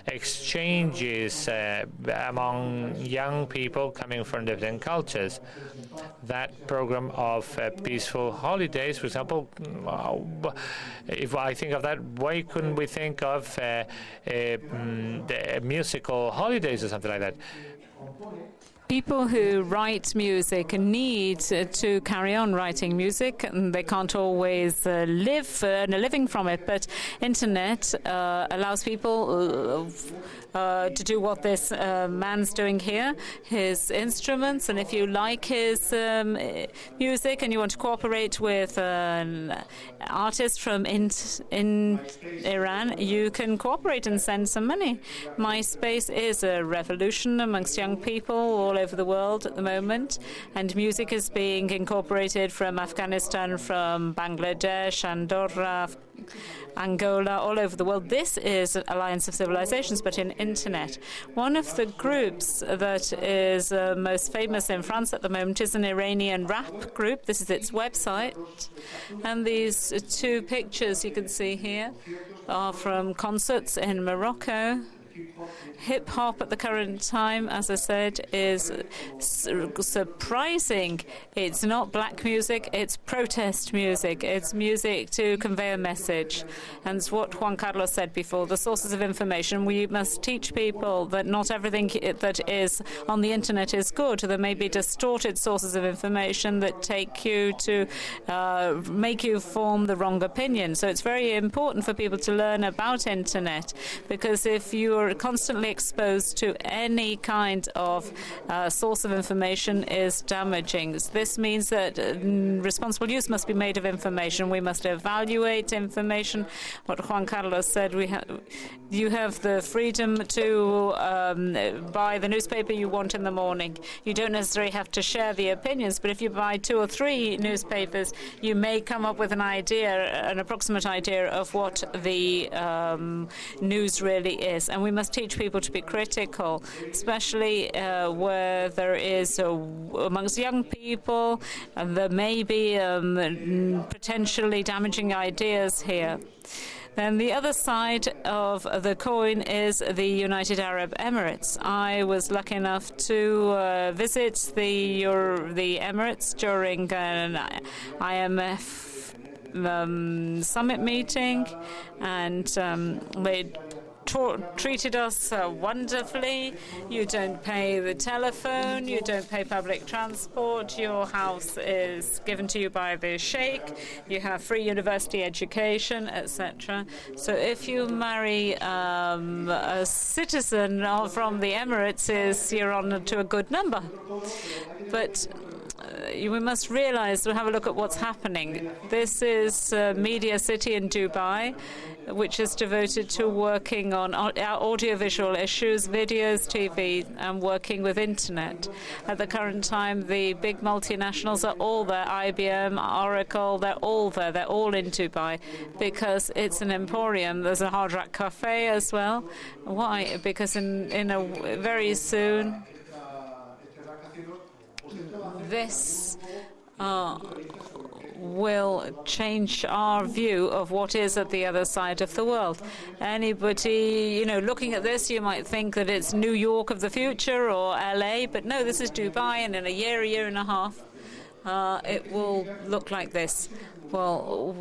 exchanges among young people coming from different cultures. That program of peaceful holidays, for example, if I think of that, why couldn't we think of the musical holidays or something like that? People who write music need to carry on writing music, and they can't always earn a living from it. But internet allows people to do what this man's doing here, his instruments. And if you like his music and you want to cooperate with an artist from in Iran, you can cooperate and send some money. MySpace is a revolution amongst young people all over the world at the moment, and music is being incorporated from Afghanistan, from Bangladesh, Andorra, Angola, all over the world. This is Alliance of Civilizations, but in internet. One of the groups that is most famous in France at the moment is an Iranian rap group. This is its website. And these two pictures you can see here are from concerts in Morocco. Hip-hop at the current time, as I said, is surprising. It's not black music, it's protest music. It's music to convey a message. And it's what Juan Carlos said before, the sources of information. We must teach people that not everything that is on the internet is good. There may be distorted sources of information that take you to make you form the wrong opinion. So it's very important for people to learn about internet, because if you're constantly exposed to any kind of source of information is damaging. This means that responsible use must be made of information. We must evaluate information. What Juan Carlos said, you have the freedom to buy the newspaper you want in the morning. You don't necessarily have to share the opinions, but if you buy 2 or 3 newspapers, you may come up with an idea, an approximate idea of what the news really is. And we must teach people to be critical, especially where there is amongst young people, there may be potentially damaging ideas here. Then the other side of the coin is the United Arab Emirates. I was lucky enough to visit the Emirates during an IMF summit meeting, and they treated us wonderfully. You don't pay the telephone, you don't pay public transport, your house is given to you by the sheikh, you have free university education, etc. So if you marry a citizen from the Emirates, you're on to a good number. But we must realize, we'll have a look at what's happening. This is a media city in Dubai, which is devoted to working on audiovisual issues, videos, TV, and working with Internet. At the current time, the big multinationals are all there. IBM, Oracle, they're all there. They're all in Dubai because it's an emporium. There's a Hard Rock Cafe as well. Why? Because very soon, this will change our view of what is at the other side of the world. Anybody, looking at this, you might think that it's New York of the future or LA, but no, this is Dubai, and in a year and a half, it will look like this. Well,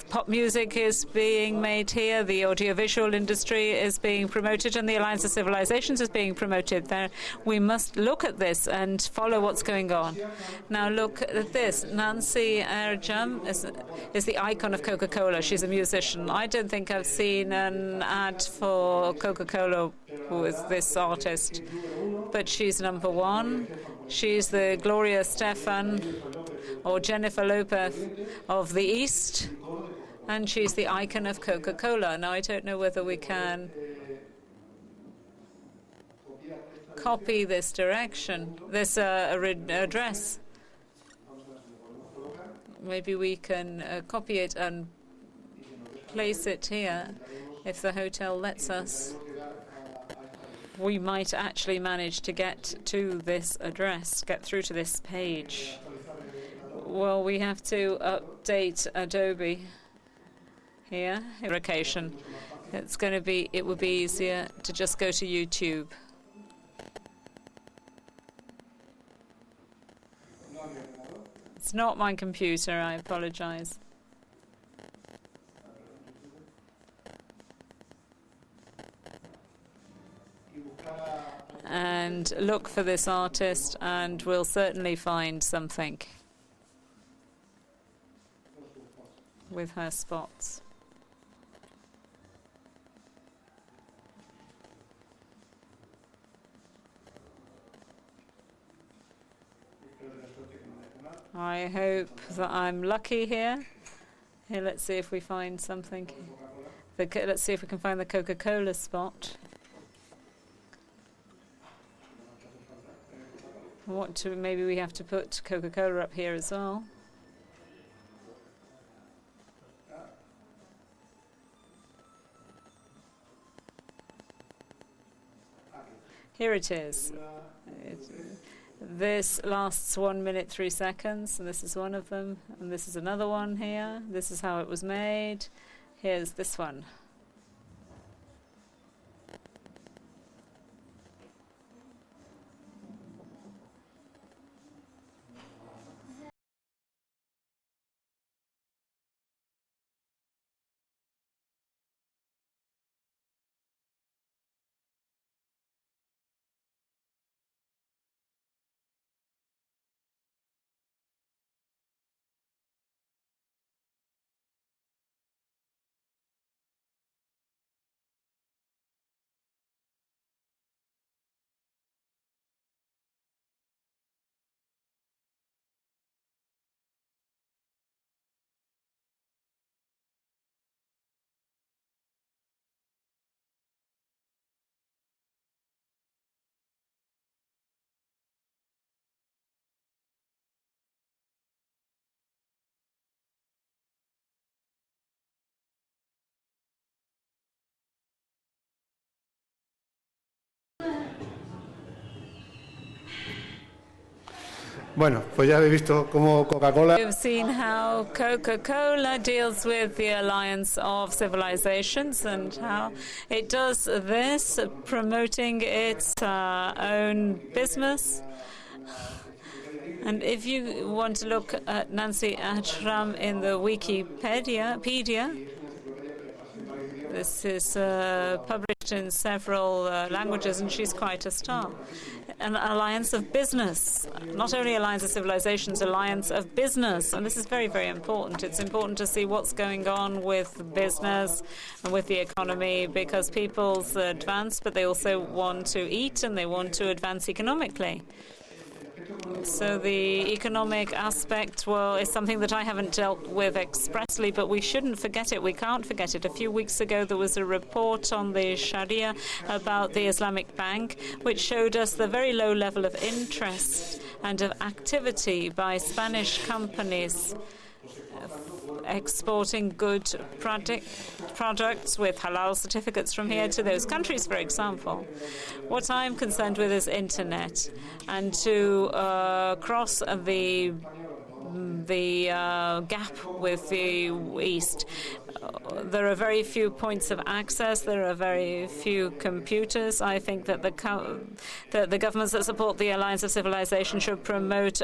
pop music is being made here, the audiovisual industry is being promoted, and the Alliance of Civilizations is being promoted there. We must look at this and follow what's going on. Now look at this. Nancy Erjam is the icon of Coca-Cola. She's a musician. I don't think I've seen an ad for Coca-Cola with this artist, but she's number one. She's the Gloria Stefan or Jennifer Lopez of the East, and she's the icon of Coca-Cola. Now, I don't know whether we can copy this direction, this address. Maybe we can copy it and place it here. If the hotel lets us, we might actually manage to get to this address, get through to this page. Well, we have to update Adobe here. Location. It would be easier to just go to YouTube. It's not my computer, I apologize. And look for this artist, and we'll certainly find something with her spots. I hope that I'm lucky here. Here, let's see if we find something. Let's see if we can find the Coca-Cola spot. Maybe we have to put Coca-Cola up here as well. Here it is. This lasts 1 minute 3 seconds, and this is one of them, and this is another one here. This is how it was made. Here's this one. Bueno, pues ya habéis visto cómo Coca-Cola. You've seen how Coca-Cola deals with the Alliance of Civilizations and how it does this, promoting its own business. And if you want to look at Nancy Ashram in the Wikipedia, This is published in several languages, and she's quite a star. An alliance of business, not only alliance of civilizations, alliance of business. And this is very, very important. It's important to see what's going on with business and with the economy, because people's advance, but they also want to eat and they want to advance economically. So the economic aspect, well, is something that I haven't dealt with expressly, but we shouldn't forget it. We can't forget it. A few weeks ago, there was a report on the Sharia about the Islamic Bank, which showed us the very low level of interest and of activity by Spanish companies exporting good products with halal certificates from here to those countries, for example. What I'm concerned with is Internet, and to cross the gap with the East. There are very few points of access. There are very few computers. I think that the governments that support the Alliance of Civilization should promote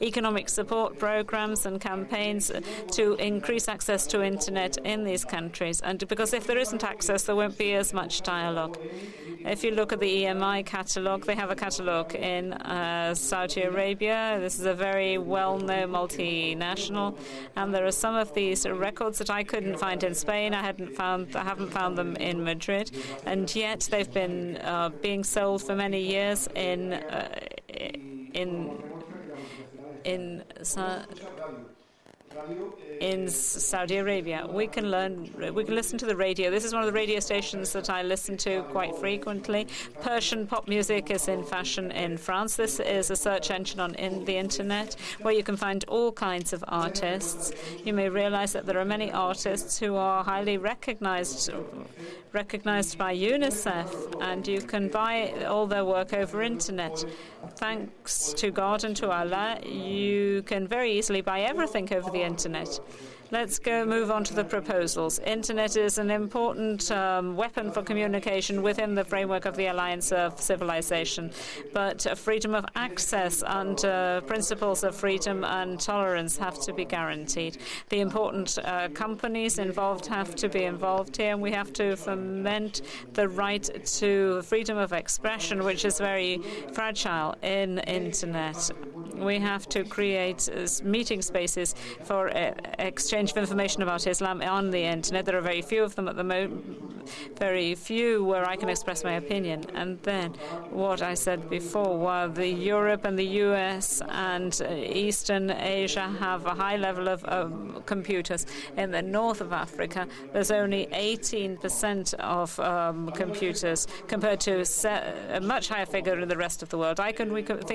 economic support programs and campaigns to increase access to Internet in these countries. And because if there isn't access, there won't be as much dialogue. If you look at the EMI catalogue, they have a catalogue in Saudi Arabia. This is a very well-known multinational, and there are some of these records that I couldn't find in Spain. I haven't found them in Madrid, and yet they've been being sold for many years in Saudi Arabia. We can listen to the radio. This is one of the radio stations that I listen to quite frequently. Persian pop music is in fashion in France. This is a search engine on the internet where you can find all kinds of artists. You may realize that there are many artists who are highly recognized by UNICEF, and you can buy all their work over internet. Thanks to God and to Allah, you can very easily buy everything over the internet. Let's move on to the proposals. Internet is an important weapon for communication within the framework of the Alliance of Civilization, but freedom of access and principles of freedom and tolerance have to be guaranteed. The important companies involved have to be involved here, and we have to foment the right to freedom of expression, which is very fragile in Internet. We have to create meeting spaces for exchange of information about Islam on the internet. There are very few of them at the moment, very few where I can express my opinion. And then what I said before, while the Europe and the US and Eastern Asia have a high level of computers, in the north of Africa there's only 18% of computers compared to a much higher figure in the rest of the world. I think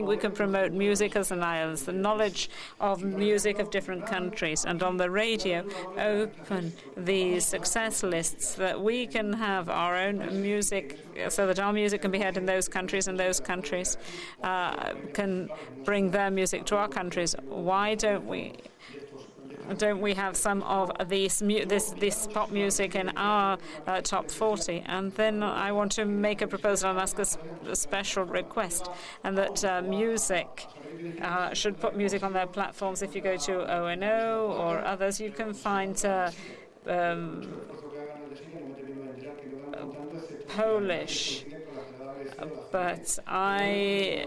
we can promote music as an island, the knowledge of music of different countries, and on the radio open the success lists that we can have our own music, so that our music can be heard in those countries, and those countries can bring their music to our countries. Why don't we have some of this pop music in our top 40? And then I want to make a proposal and ask a special request, and that music should put music on their platforms. If you go to ONO or others, you can find Polish, but I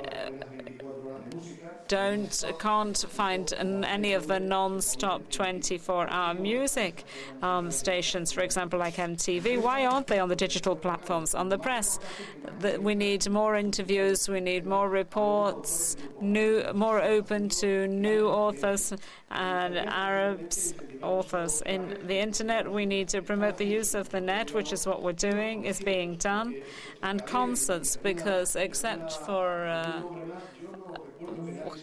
can't find any of the non-stop 24-hour music stations, for example, like MTV. Why aren't they on the digital platforms, on the press? We need more interviews, we need more reports, more open to new authors and Arabs authors in the internet. We need to promote the use of the net, which is what we're doing, is being done, and concerts, because except for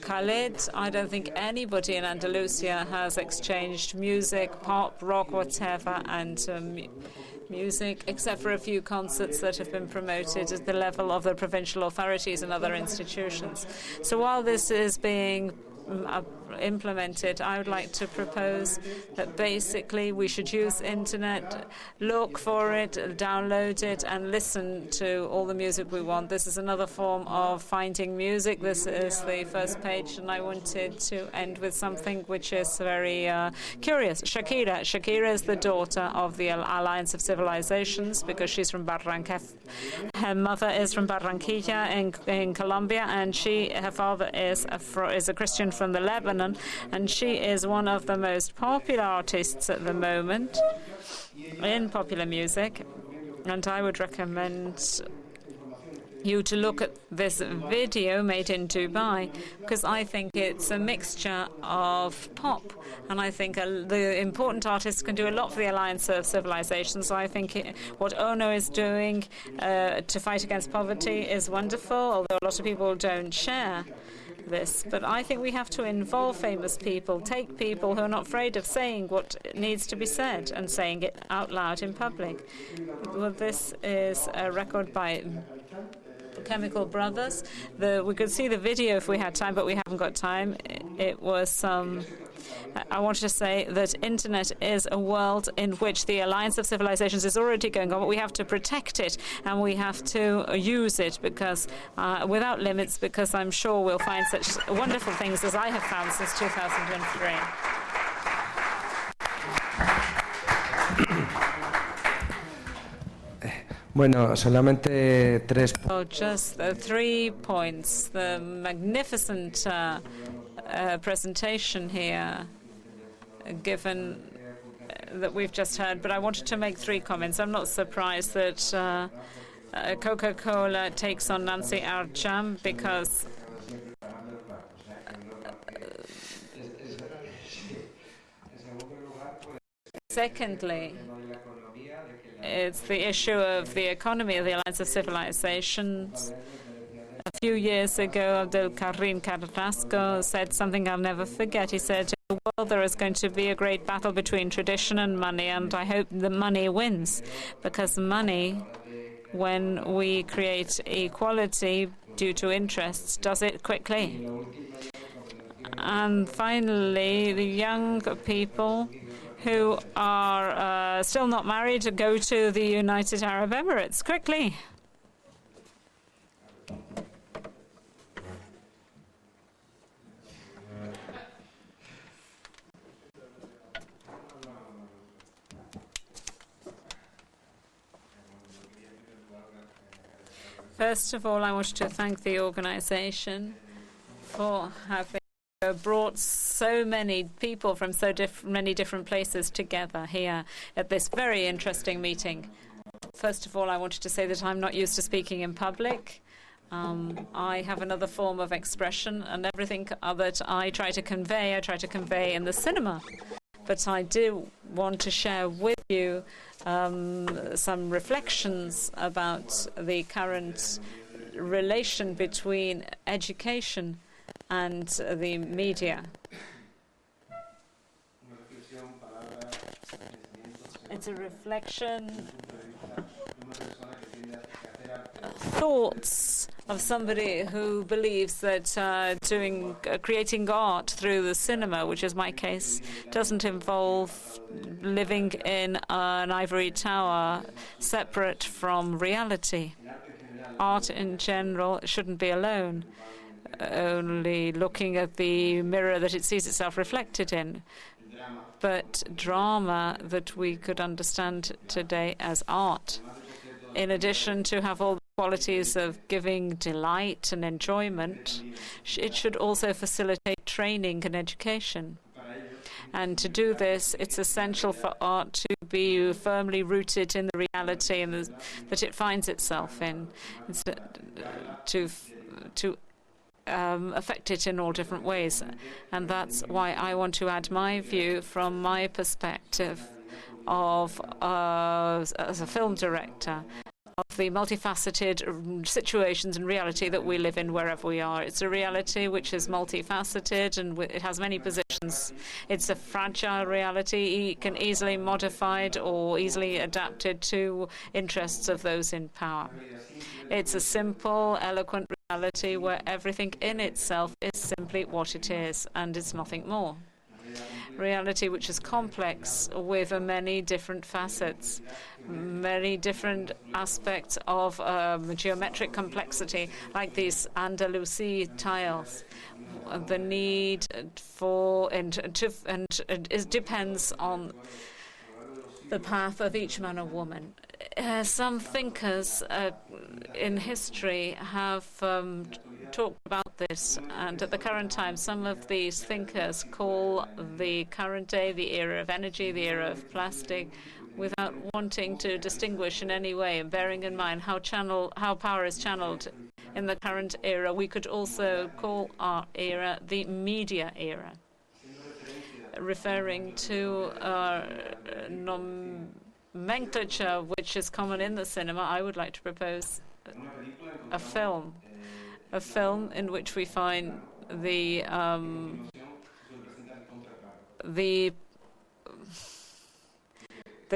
Khalid, I don't think anybody in Andalusia has exchanged music, pop, rock, whatever, and music, except for a few concerts that have been promoted at the level of the provincial authorities and other institutions. So while this is being implemented, I would like to propose that basically we should use internet, look for it, download it, and listen to all the music we want. This is another form of finding music. This is the first page, and I wanted to end with something which is very curious. Shakira is the daughter of the Alliance of Civilizations because she's from Barranquilla. Her mother is from Barranquilla in Colombia, and her father is a Christian from the Lebanon, and she is one of the most popular artists at the moment in popular music. And I would recommend you to look at this video made in Dubai, because I think it's a mixture of pop, and I think the important artists can do a lot for the Alliance of Civilizations. So I think what Ono is doing to fight against poverty is wonderful, although a lot of people don't share this. But I think we have to involve famous people, take people who are not afraid of saying what needs to be said and saying it out loud in public. Well, this is a record by Chemical Brothers. We could see the video if we had time, but we haven't got time. It was I wanted to say that internet is a world in which the Alliance of Civilizations is already going on, but we have to protect it and we have to use it because without limits, because I'm sure we'll find such wonderful things as I have found since 2003. Bueno, solamente tres. Just 3 points. The magnificent presentation here, given that we've just heard, but I wanted to make 3 comments. I'm not surprised that Coca-Cola takes on Nancy Archam because secondly, it's the issue of the economy of the Alliance of Civilizations. A few years ago, Abdel Karim Carrasco said something I'll never forget. He said, in the world there is going to be a great battle between tradition and money, and I hope the money wins, because money, when we create equality due to interests, does it quickly. And finally, the young people who are still not married go to the United Arab Emirates quickly. First of all, I want to thank the organization for having brought so many people from many different places together here at this very interesting meeting. First of all, I wanted to say that I'm not used to speaking in public. I have another form of expression, and everything that I try to convey in the cinema. But I do want to share with you some reflections about the current relation between education and the media. It's a reflection, thoughts of somebody who believes that creating art through the cinema, which is my case, doesn't involve living in an ivory tower separate from reality. Art in general shouldn't be alone, only looking at the mirror that it sees itself reflected in, but drama that we could understand today as art, in addition to have all the qualities of giving delight and enjoyment, it should also facilitate training and education. And to do this, it's essential for art to be firmly rooted in the reality and that it finds itself in, to affect it in all different ways. And that's why I want to add my view from my perspective of as a film director, of the multifaceted situations and reality that we live in wherever we are. It's a reality which is multifaceted and it has many positions. It's a fragile reality. It can easily modified or easily adapted to interests of those in power. It's a simple, eloquent reality where everything in itself is simply what it is and is nothing more. Reality which is complex with many different facets, many different aspects of geometric complexity, like these Andalusi tiles. The need for and it depends on the path of each man or woman. Some thinkers in history have talked about this, and at the current time, some of these thinkers call the current day the era of energy, the era of plastic, without wanting to distinguish in any way, and bearing in mind how power is channeled in the current era. We could also call our era the media era, referring to nomenclature which is common in the cinema. I would like to propose a film in which we find the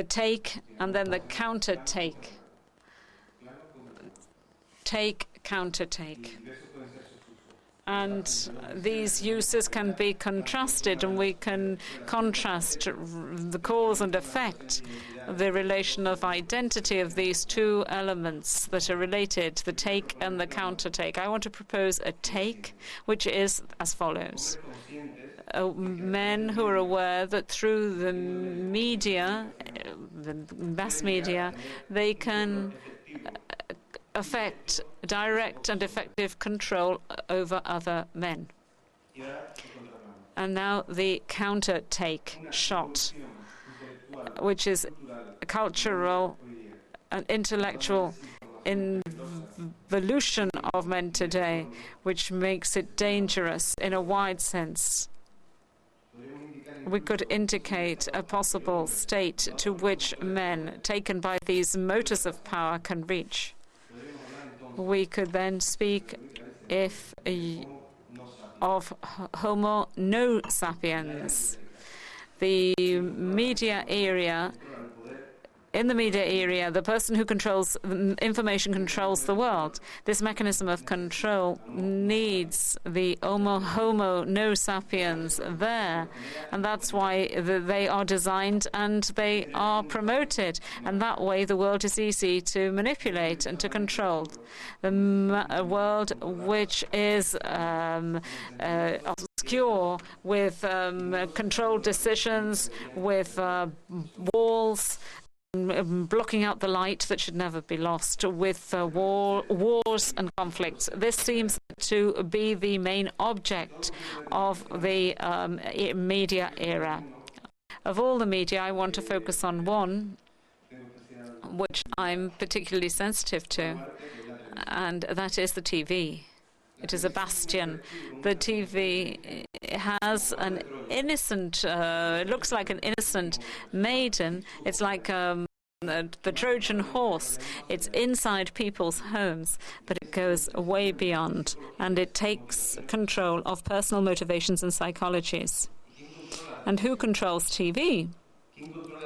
take and then the counter take. Take, counter take. And these uses can be contrasted, and we can contrast the cause and effect, the relation of identity of these two elements that are related, the take and the counter take. I want to propose a take, which is as follows. Men who are aware that through the media, the mass media, they can affect direct and effective control over other men. And now the counter take shot, which is a cultural and intellectual involution of men today, which makes it dangerous in a wide sense. We could indicate a possible state to which men, taken by these motors of power, can reach. We could then speak of Homo no sapiens. The media area, in the media area, the person who controls information controls the world. This mechanism of control needs the Homo no sapiens there, and that's why they are designed and they are promoted, and that way the world is easy to manipulate and to control. A world which is obscure with controlled decisions, with walls, blocking out the light that should never be lost, with wars and conflicts. This seems to be the main object of the media era. Of all the media, I want to focus on one which I'm particularly sensitive to, and that is the TV. It is a bastion. The TV has an innocent, it looks like an innocent maiden. It's like the Trojan horse. It's inside people's homes, but it goes way beyond, and it takes control of personal motivations and psychologies. And who controls TV?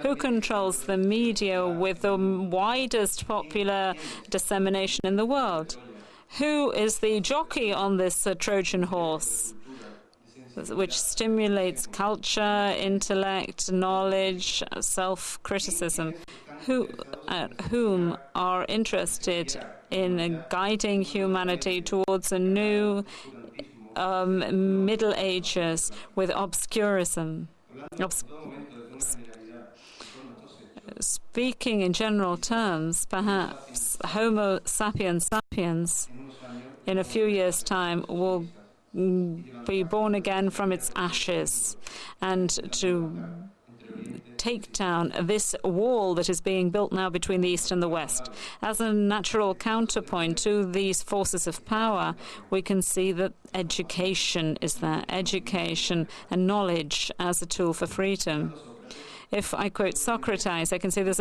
Who controls the media with the widest popular dissemination in the world? Who is the jockey on this Trojan horse, which stimulates culture, intellect, knowledge, self-criticism? Whom are interested in guiding humanity towards a new Middle Ages with obscurism? Speaking in general terms, perhaps Homo sapiens sapiens in a few years' time will be born again from its ashes, and to take down this wall that is being built now between the East and the West. As a natural counterpoint to these forces of power, we can see that education is there, education and knowledge as a tool for freedom. If I quote Socrates, I can say there's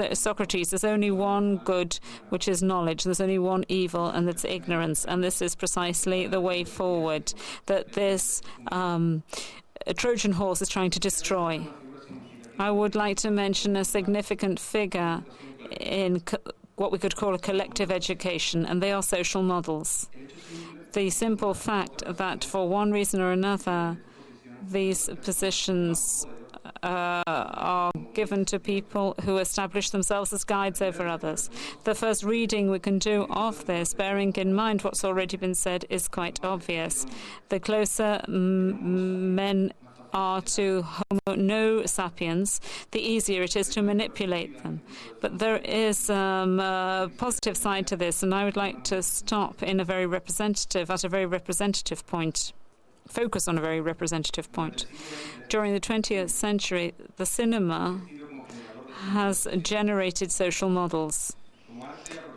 only one good, which is knowledge. There's only one evil, and that's ignorance. And this is precisely the way forward that this Trojan horse is trying to destroy. I would like to mention a significant figure in what we could call a collective education, and they are social models. the simple fact that for one reason or another, these positions are given to people who establish themselves as guides over others. The first reading we can do of this, bearing in mind what's already been said, is quite obvious. The closer men are to Homo sapiens, the easier it is to manipulate them. But there is a positive side to this, and I would like to stop in at a very representative point. Focus on a very representative point. During the 20th century, the cinema has generated social models.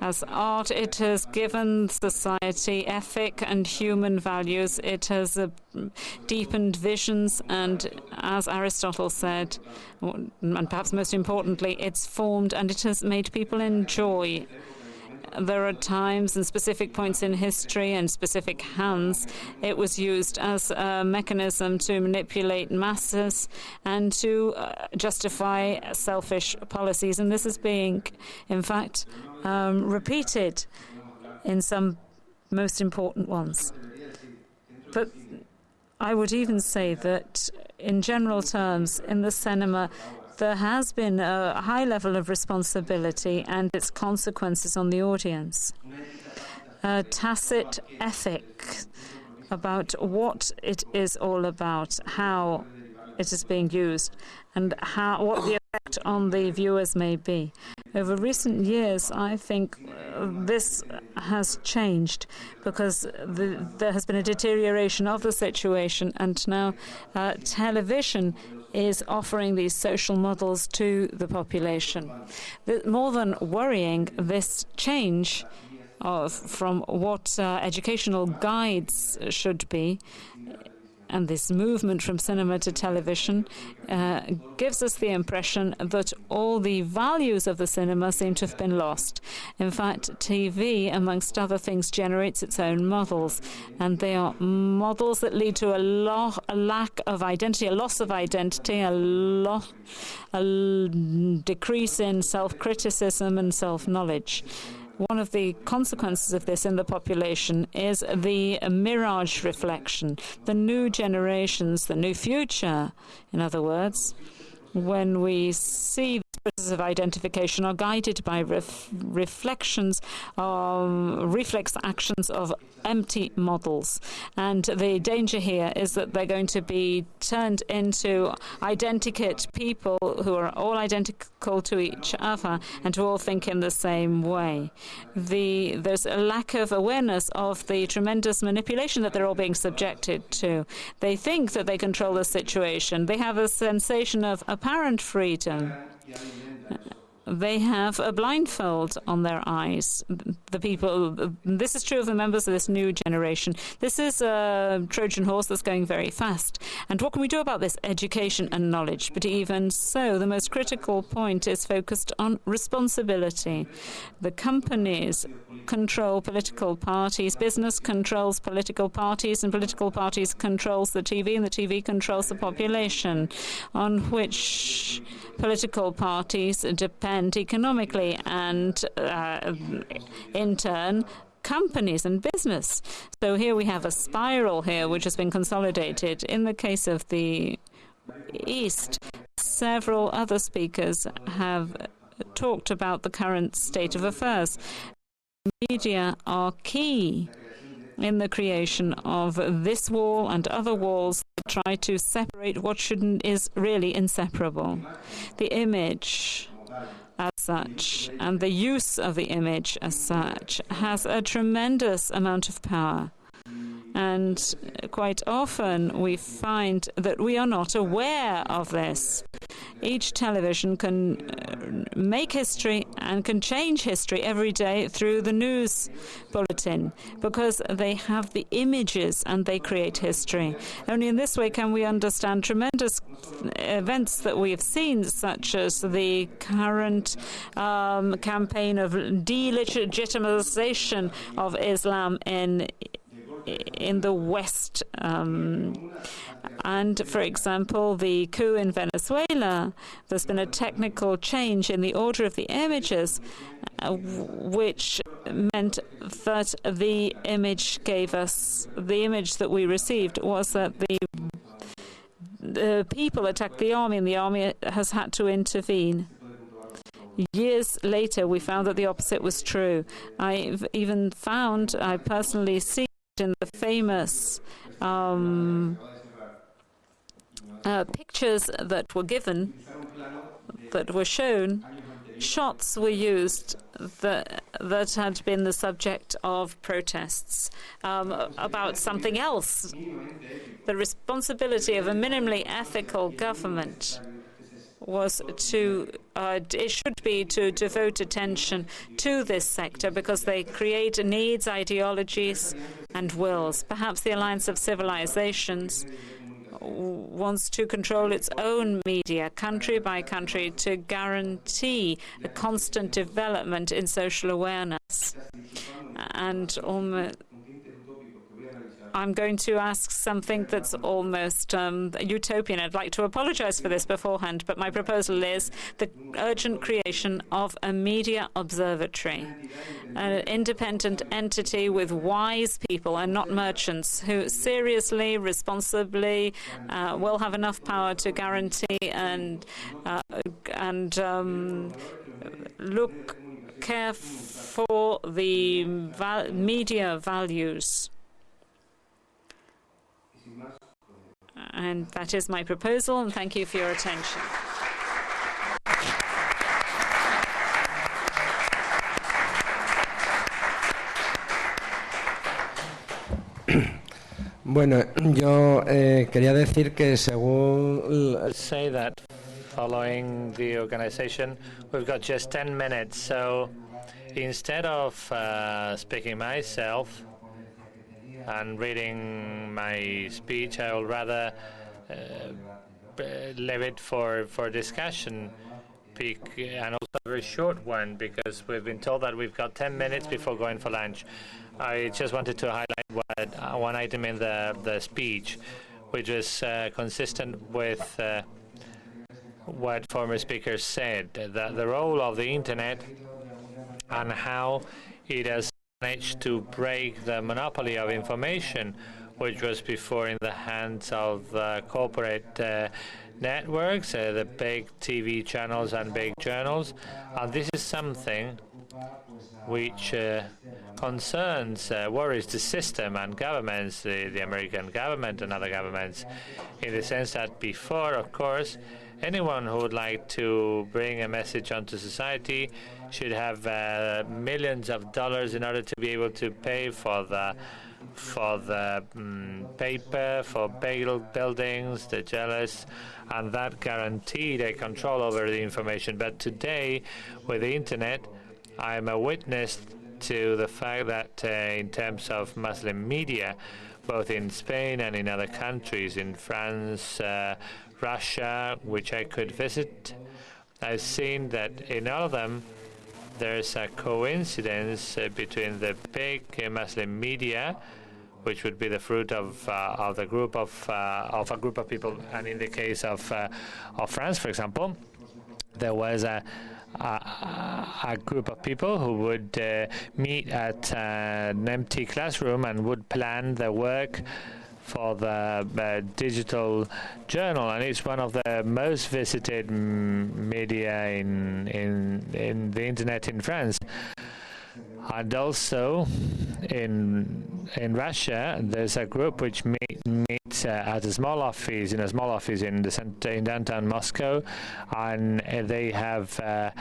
As art, it has given society ethic and human values. It has deepened visions, and as Aristotle said, and perhaps most importantly, it's formed and it has made people enjoy. There are times and specific points in history and specific hands it was used as a mechanism to manipulate masses and to justify selfish policies. And this is being, in fact, repeated in some most important ones. But I would even say that in general terms, in the cinema, there has been a high level of responsibility and its consequences on the audience. A tacit ethic about what it is all about, how it is being used, and what the effect on the viewers may be. Over recent years, I think this has changed because there has been a deterioration of the situation, and now television is offering these social models to the population. More than worrying, this change from what educational guides should be, and this movement from cinema to television gives us the impression that all the values of the cinema seem to have been lost. In fact, TV, amongst other things, generates its own models, and they are models that lead to a lack of identity, a loss of identity, a decrease in self-criticism and self-knowledge. One of the consequences of this in the population is the mirage reflection, the new generations, the new future, in other words, when we see the process of identification are guided by reflex actions of empty models. And the danger here is that they're going to be turned into identikit people who are all identical to each other and who all think in the same way. There's a lack of awareness of the tremendous manipulation that they're all being subjected to. They think that they control the situation. They have a sensation of apparent freedom. They have a blindfold on their eyes. This is true of the members of this new generation. This is a Trojan horse that's going very fast. And what can we do about this? Education and knowledge. But even so, the most critical point is focused on responsibility. The companies control political parties, business controls political parties, and political parties controls the TV, and the TV controls the population, on which political parties depend economically, and in turn companies and business. So here we have a spiral here which has been consolidated. In the case of the East, several other speakers have talked about the current state of affairs. Media are key in the creation of this wall and other walls that try to separate what is really inseparable. The image as such, and the use of the image as such, has a tremendous amount of power. And quite often we find that we are not aware of this. Each television can make history and can change history every day through the news bulletin, because they have the images and they create history. Only in this way can we understand tremendous events that we have seen, such as the current campaign of delegitimization of Islam in in the West. And, for example, the coup in Venezuela, there's been a technical change in the order of the images, which meant that the image that we received was that the people attacked the army, and the army has had to intervene. Years later, we found that the opposite was true. I personally see it in the famous pictures that were shown. Shots were used that had been the subject of protests about something else. The responsibility of a minimally ethical government was it should be to devote attention to this sector because they create needs, ideologies, and wills. Perhaps the Alliance of Civilizations wants to control its own media, country by country, to guarantee a constant development in social awareness. And I'm going to ask something that's almost utopian. I'd like to apologize for this beforehand, but my proposal is the urgent creation of a media observatory, an independent entity with wise people and not merchants who seriously, responsibly will have enough power to guarantee and care for the media values. And that is my proposal, and thank you for your attention. Bueno, yo quería decir que según... Say that following the organization, we've got just 10 minutes, so instead of speaking myself and reading my speech, I will rather leave it for discussion, and also a very short one, because we've been told that we've got 10 minutes before going for lunch. I just wanted to highlight one item in the speech, which is consistent with what former speakers said, that the role of the Internet and how it has managed to break the monopoly of information, which was before in the hands of corporate networks, the big TV channels and big journals. And this is something which worries the system and governments, the American government and other governments, in the sense that before, of course, anyone who would like to bring a message onto society should have millions of dollars in order to be able to pay for the paper, for buildings, the jealous, and that guaranteed a control over the information. But today, with the Internet, I'm a witness to the fact that in terms of Muslim media, both in Spain and in other countries, in France, Russia, which I could visit, I've seen that in all of them there's a coincidence between the big Muslim media, which would be the fruit of the group of a group of people, and in the case of France, for example, there was a group of people who would meet at an empty classroom and would plan the work for the digital journal, and it's one of the most visited media in the Internet in France. And also in Russia, there's a group which meets at a small office in downtown Moscow, and they have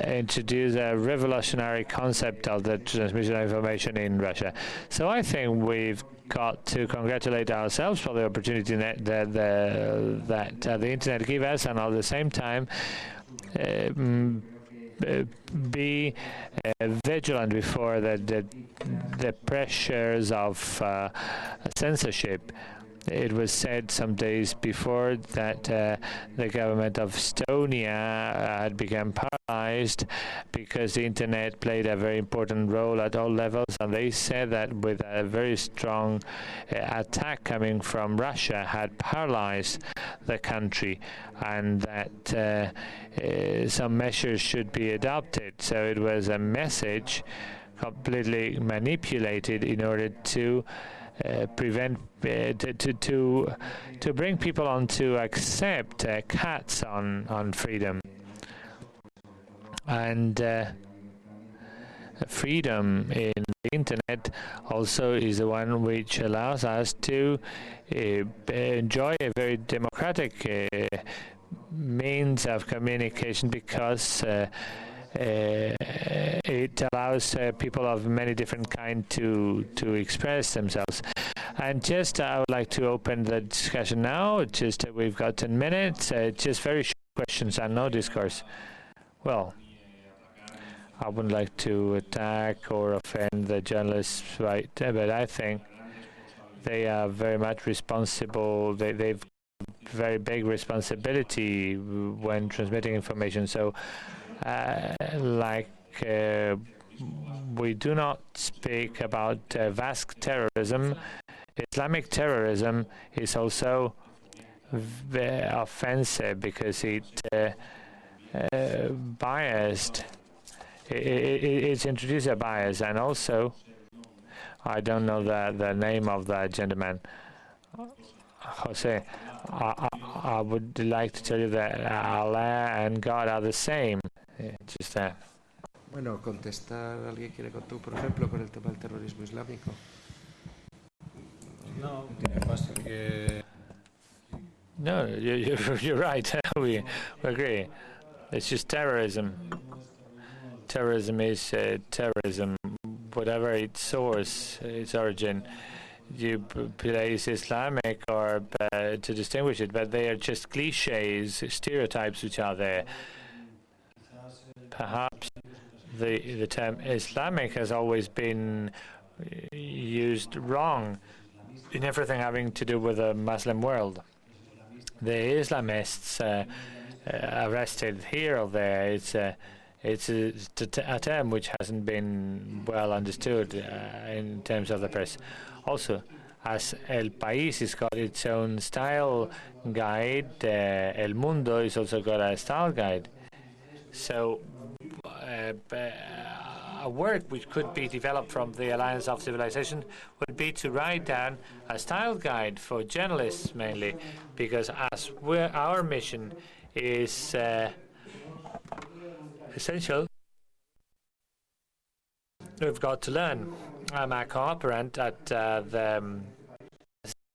introduced a revolutionary concept of the transmission of information in Russia. So I think we've got to congratulate ourselves for the opportunity that the Internet gives us, and at the same time be vigilant before the pressures of censorship. It was said some days before that the government of Estonia had become paralyzed because the internet played a very important role at all levels, and they said that with a very strong attack coming from Russia had paralyzed the country, and that some measures should be adopted. So it was a message completely manipulated in order to prevent to bring people on to accept cuts on freedom. And freedom in the internet also is the one which allows us to enjoy a very democratic means of communication, because it allows people of many different kinds to express themselves. And just I would like to open the discussion now. Just we've got 10 minutes. Just very short questions and no discourse. Well, I wouldn't like to attack or offend the journalists, right? But I think they are very much responsible. They've very big responsibility when transmitting information. So, we do not speak about vast terrorism. Islamic terrorism is also offensive because it biased. It's introduced a bias, and also, I don't know the name of the gentleman, Jose. I would like to tell you that Allah and God are the same. Just that. Bueno, contestar, ¿alguien quiere con tú, por ejemplo, con el tema del terrorismo islámico? No, pasa que... No, you're right. We agree. It's just terrorism. Terrorism is terrorism, whatever its source, its origin. You place Islamic or to distinguish it, but they are just cliches, stereotypes which are there. Perhaps the term Islamic has always been used wrong in everything having to do with the Muslim world. The Islamists arrested here or there, it's a term which hasn't been well understood in terms of the press. Also, as El País has got its own style guide, El Mundo has also got a style guide. So a work which could be developed from the Alliance of Civilization would be to write down a style guide for journalists mainly, because as our mission is essential, we've got to learn. I'm a cooperant at the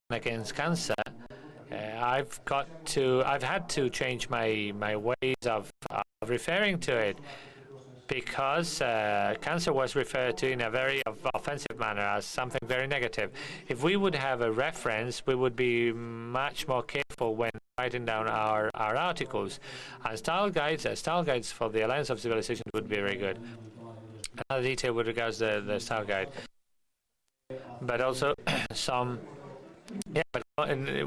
Against Cancer. I've had to change my ways of referring to it, because cancer was referred to in a very offensive manner, as something very negative. If we would have a reference, we would be much more careful when writing down our articles. And style guides for the Alliance of Civilization would be very good. Another detail with regards to the style guide, but also some, but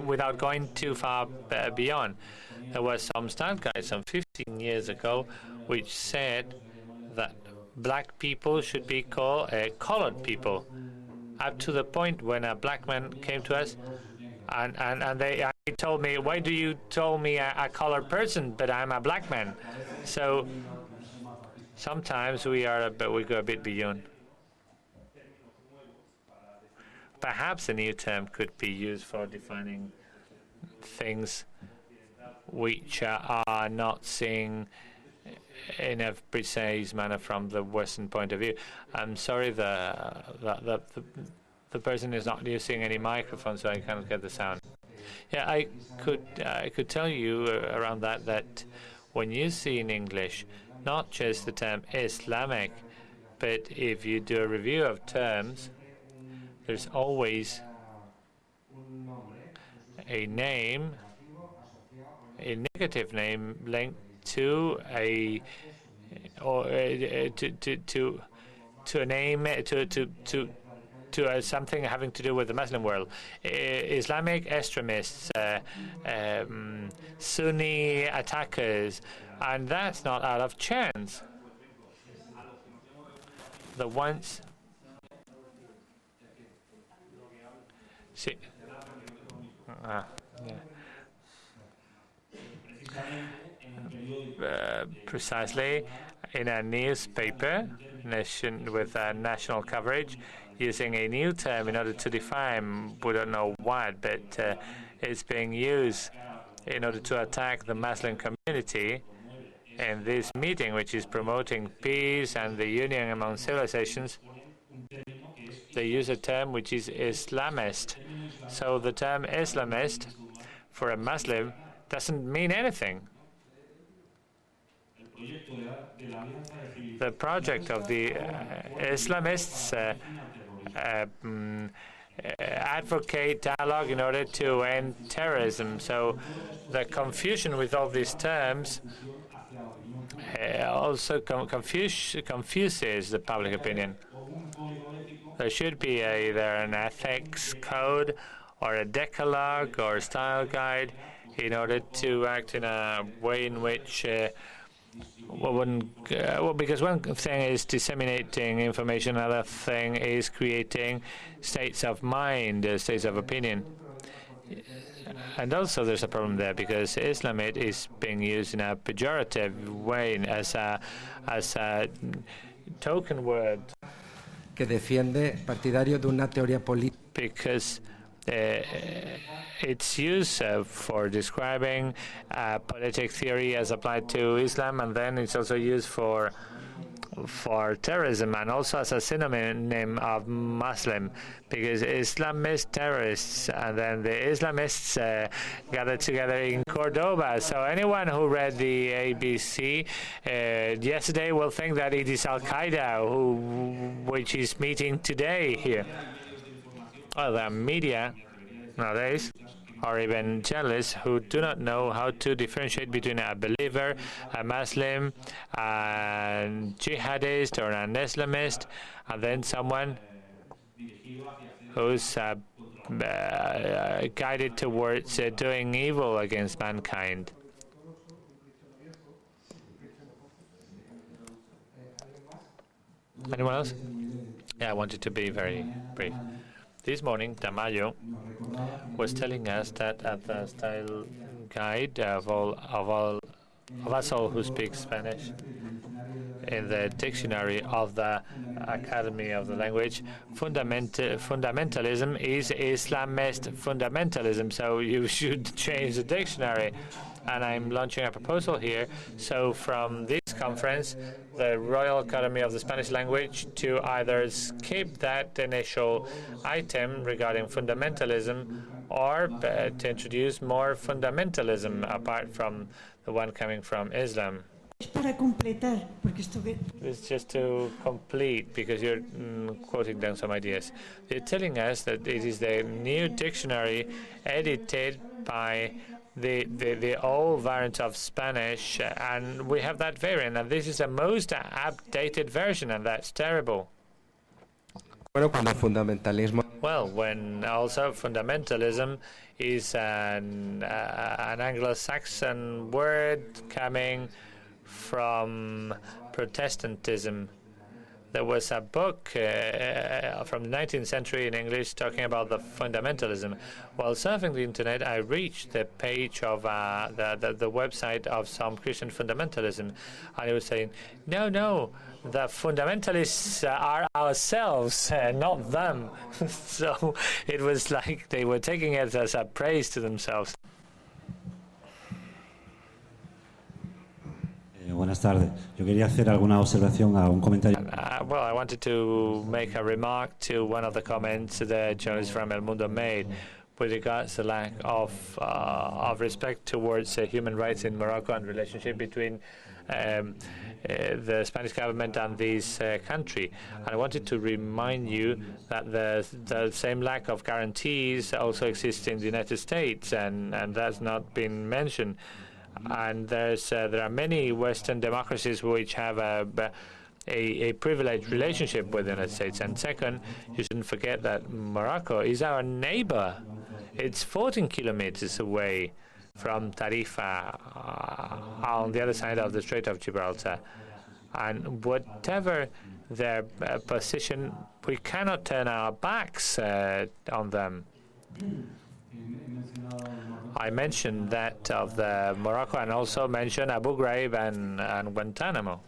without going too far beyond, there was some style guides some 15 years ago which said that black people should be called colored people, up to the point when a black man came to us and they told me, why do you tell me a colored person, but I'm a black man? So sometimes we go a bit beyond. Perhaps a new term could be used for defining things which are not seen in a precise manner from the Western point of view. I'm sorry, the person is not using any microphone, so I cannot get the sound. Yeah, I could tell you around that when you see in English not just the term Islamic, but if you do a review of terms, there's always a name, a negative name linked to a to a name to to something having to do with the Muslim world. Islamic extremists, Sunni attackers, and that's not out of chance. The ones... See, precisely in a newspaper with national coverage, using a new term in order to define, we don't know what, but it's being used in order to attack the Muslim community. In this meeting, which is promoting peace and the union among civilizations, they use a term which is Islamist. So the term Islamist for a Muslim doesn't mean anything. The project of the Islamists advocate dialogue in order to end terrorism. So the confusion with all these terms also confuses the public opinion. There should be either an ethics code or a decalogue or a style guide in order to act in a way in which because one thing is disseminating information, another thing is creating states of mind, states of opinion. And also there's a problem there because Islamist is being used in a pejorative way as a token word. Que defiende partidario de una teoría política. Because it's used for describing politic theory as applied to Islam, and then it's also used for terrorism and also as a synonym of Muslim, because Islamist terrorists and then the Islamists gathered together in Cordoba. So anyone who read the ABC yesterday will think that it is Al-Qaeda which is meeting today here. Well, the media nowadays are even jealous, who do not know how to differentiate between a believer, a Muslim, a jihadist, or an Islamist, and then someone who's guided towards doing evil against mankind. Anyone else? Yeah, I wanted to be very brief. This morning, Tamayo was telling us that at the style guide of us all who speak Spanish, in the dictionary of the Academy of the Language, fundamentalism is Islamist fundamentalism. So you should change the dictionary. And I'm launching a proposal here. So from this conference, the Royal Academy of the Spanish Language to either skip that initial item regarding fundamentalism or to introduce more fundamentalism apart from the one coming from Islam. It's just to complete, because you're quoting down some ideas. They're telling us that it is the new dictionary edited by the old variant of Spanish, and we have that variant, and this is the most updated version, and that's terrible. Well, when also fundamentalism is an Anglo-Saxon word coming from Protestantism. There was a book from the 19th century in English talking about the fundamentalism. While surfing the internet, I reached the page of the website of some Christian fundamentalism, and it was saying, no, the fundamentalists are ourselves, not them. So it was like they were taking it as a praise to themselves. Buenas tardes. Yo quería hacer alguna observación a un comentario. Well, I wanted to make a remark to one of the comments the journalist from El Mundo made with regards to the lack of respect towards human rights in Morocco and relationship between the Spanish government and this country. And I wanted to remind you that the same lack of guarantees also exists in the United States, and that's not been mentioned. And there are many Western democracies which have a privileged relationship with the United States. And second, you shouldn't forget that Morocco is our neighbor. It's 14 kilometers away from Tarifa, on the other side of the Strait of Gibraltar. And whatever their position, we cannot turn our backs on them. I mentioned that of the Morocco and also mentioned Abu Ghraib and Guantanamo.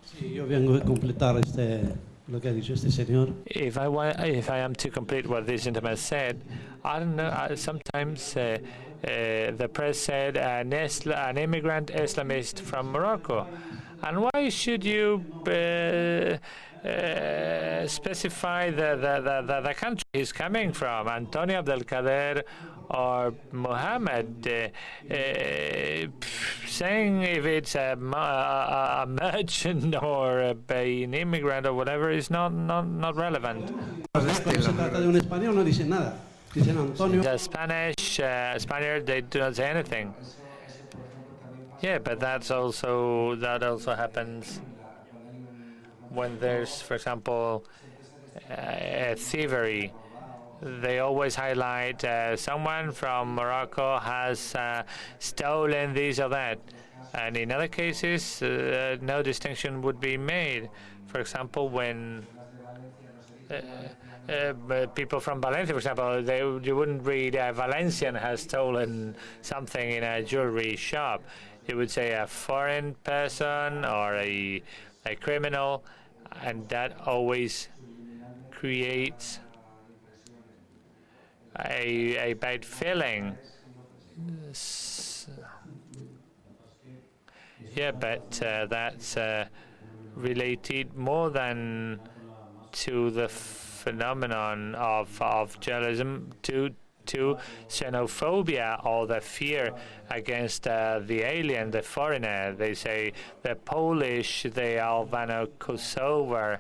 Sí, yo vengo a completar lo que ha dicho este señor. If I am to complete what this gentleman said, I don't know. Sometimes the press said an immigrant Islamist from Morocco, and why should you specify the country he's coming from? Antonio Abdelkader or Mohammed, saying if it's a merchant or an immigrant or whatever is not relevant. Se trata de un español, no dicen nada. Dicen Antonio. The Spaniard, they do not say anything. Yeah, but that also happens when there's, for example, thievery. They always highlight someone from Morocco has stolen this or that. And in other cases, no distinction would be made. For example, when people from Valencia, for example, you wouldn't read Valencian has stolen something in a jewelry shop. You would say a foreign person or a criminal, and that always creates a bad feeling. Yeah, but that's related more than to the phenomenon of journalism to xenophobia or the fear against the alien, the foreigner. They say the Polish, the Albanian Kosovar.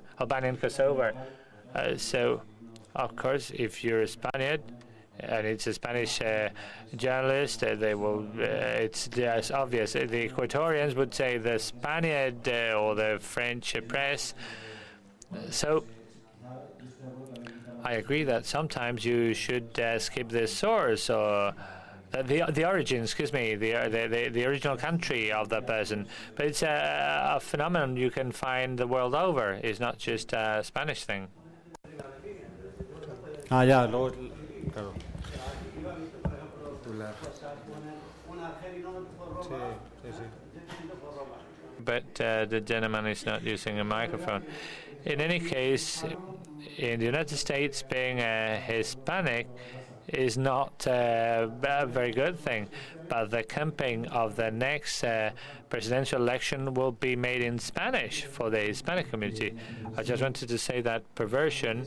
So, of course, if you're a Spaniard and it's a Spanish journalist, they will. It's just obvious. The Equatorians would say the Spaniard or the French press. So I agree that sometimes you should skip the source or the origin. Excuse me, the original country of the person. But it's a phenomenon you can find the world over. It's not just a Spanish thing. Ya, luego, claro. But the gentleman is not using a microphone. In any case, in the United States, being Hispanic is not a very good thing. But the campaign of the next presidential election will be made in Spanish for the Hispanic community. I just wanted to say that perversion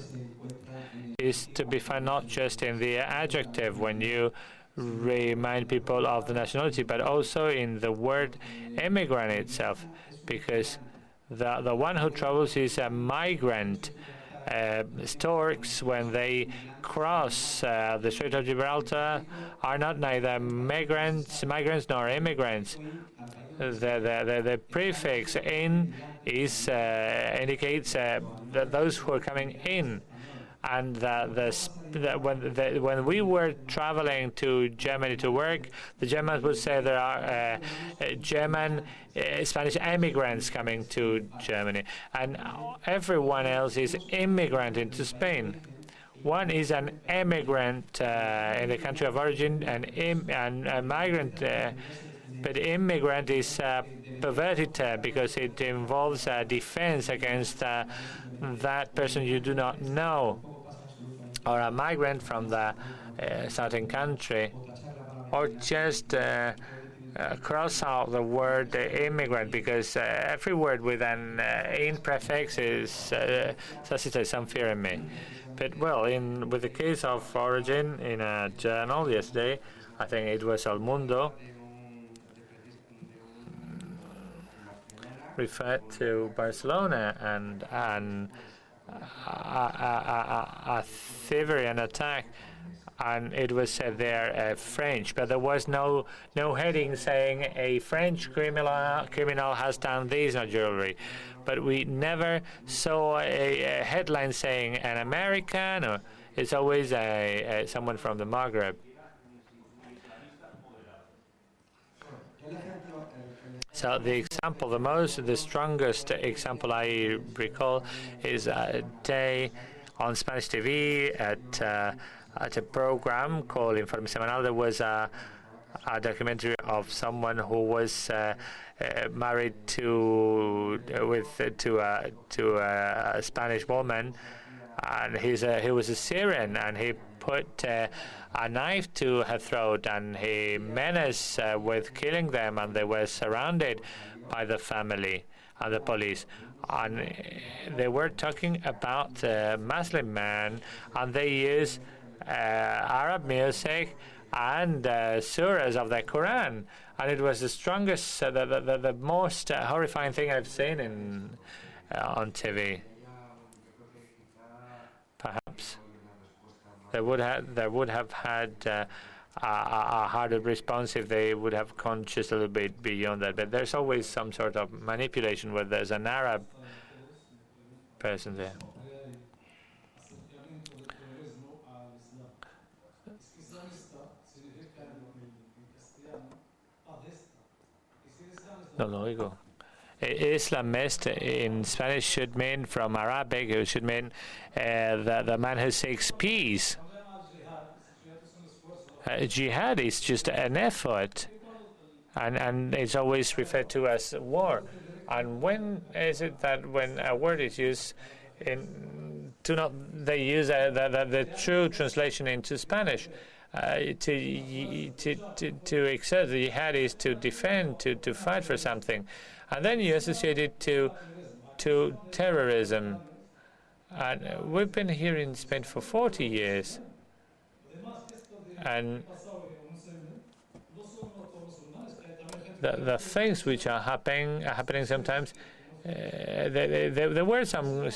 is to be found not just in the adjective when you remind people of the nationality, but also in the word immigrant itself, because the one who travels is a migrant. Storks, when they cross the Strait of Gibraltar, are not neither migrants nor immigrants. The prefix "in" is indicates those who are coming in. And when we were traveling to Germany to work, the Germans would say there are German Spanish immigrants coming to Germany, and everyone else is immigrant into Spain. One is an immigrant in the country of origin, and a migrant. But immigrant is a perverted term because it involves a defense against that person you do not know, or a migrant from the certain country, or just cross out the word immigrant, because every word with an in prefix suscitates some fear in me. But well, with the case of origin in a journal yesterday, I think it was El Mundo, referred to Barcelona and thievery, an attack, and it was said there French, but there was no heading saying a French criminal has done this on jewelry. But we never saw a headline saying an American, or it's always someone from the Maghreb. So the example, the strongest example I recall is a day on Spanish TV at a program called Informe Semanal. There was a documentary of someone who was married to a Spanish woman, and he was a Syrian, and he put a knife to her throat, and he menaced with killing them, and they were surrounded by the family and the police. And they were talking about a Muslim man, and they used Arab music and surahs of the Quran, and it was the strongest, the most horrifying thing I've seen on TV. Perhaps they would have had a harder response if they would have gone just a little bit beyond that. But there's always some sort of manipulation where there's an Arab person there. No lo oigo. Islamist in Spanish should mean, from Arabic, it should mean the man who seeks peace. Jihad is just an effort, and it's always referred to as war. And when is it that when a word is used, they use the true translation into Spanish? To exert the jihad is to defend, to fight for something, and then you associate it to terrorism. And we've been here in Spain for 40 years, and the things which are happening sometimes. There were some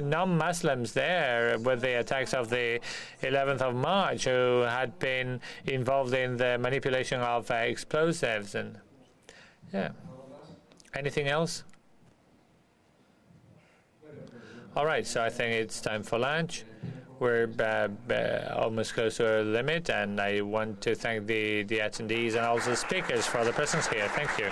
non-Muslims there with the attacks of the 11th of March who had been involved in the manipulation of explosives. And yeah, anything else? All right, so I think it's time for lunch. We're almost close to our limit, and I want to thank the attendees and also speakers for the presence here. Thank you.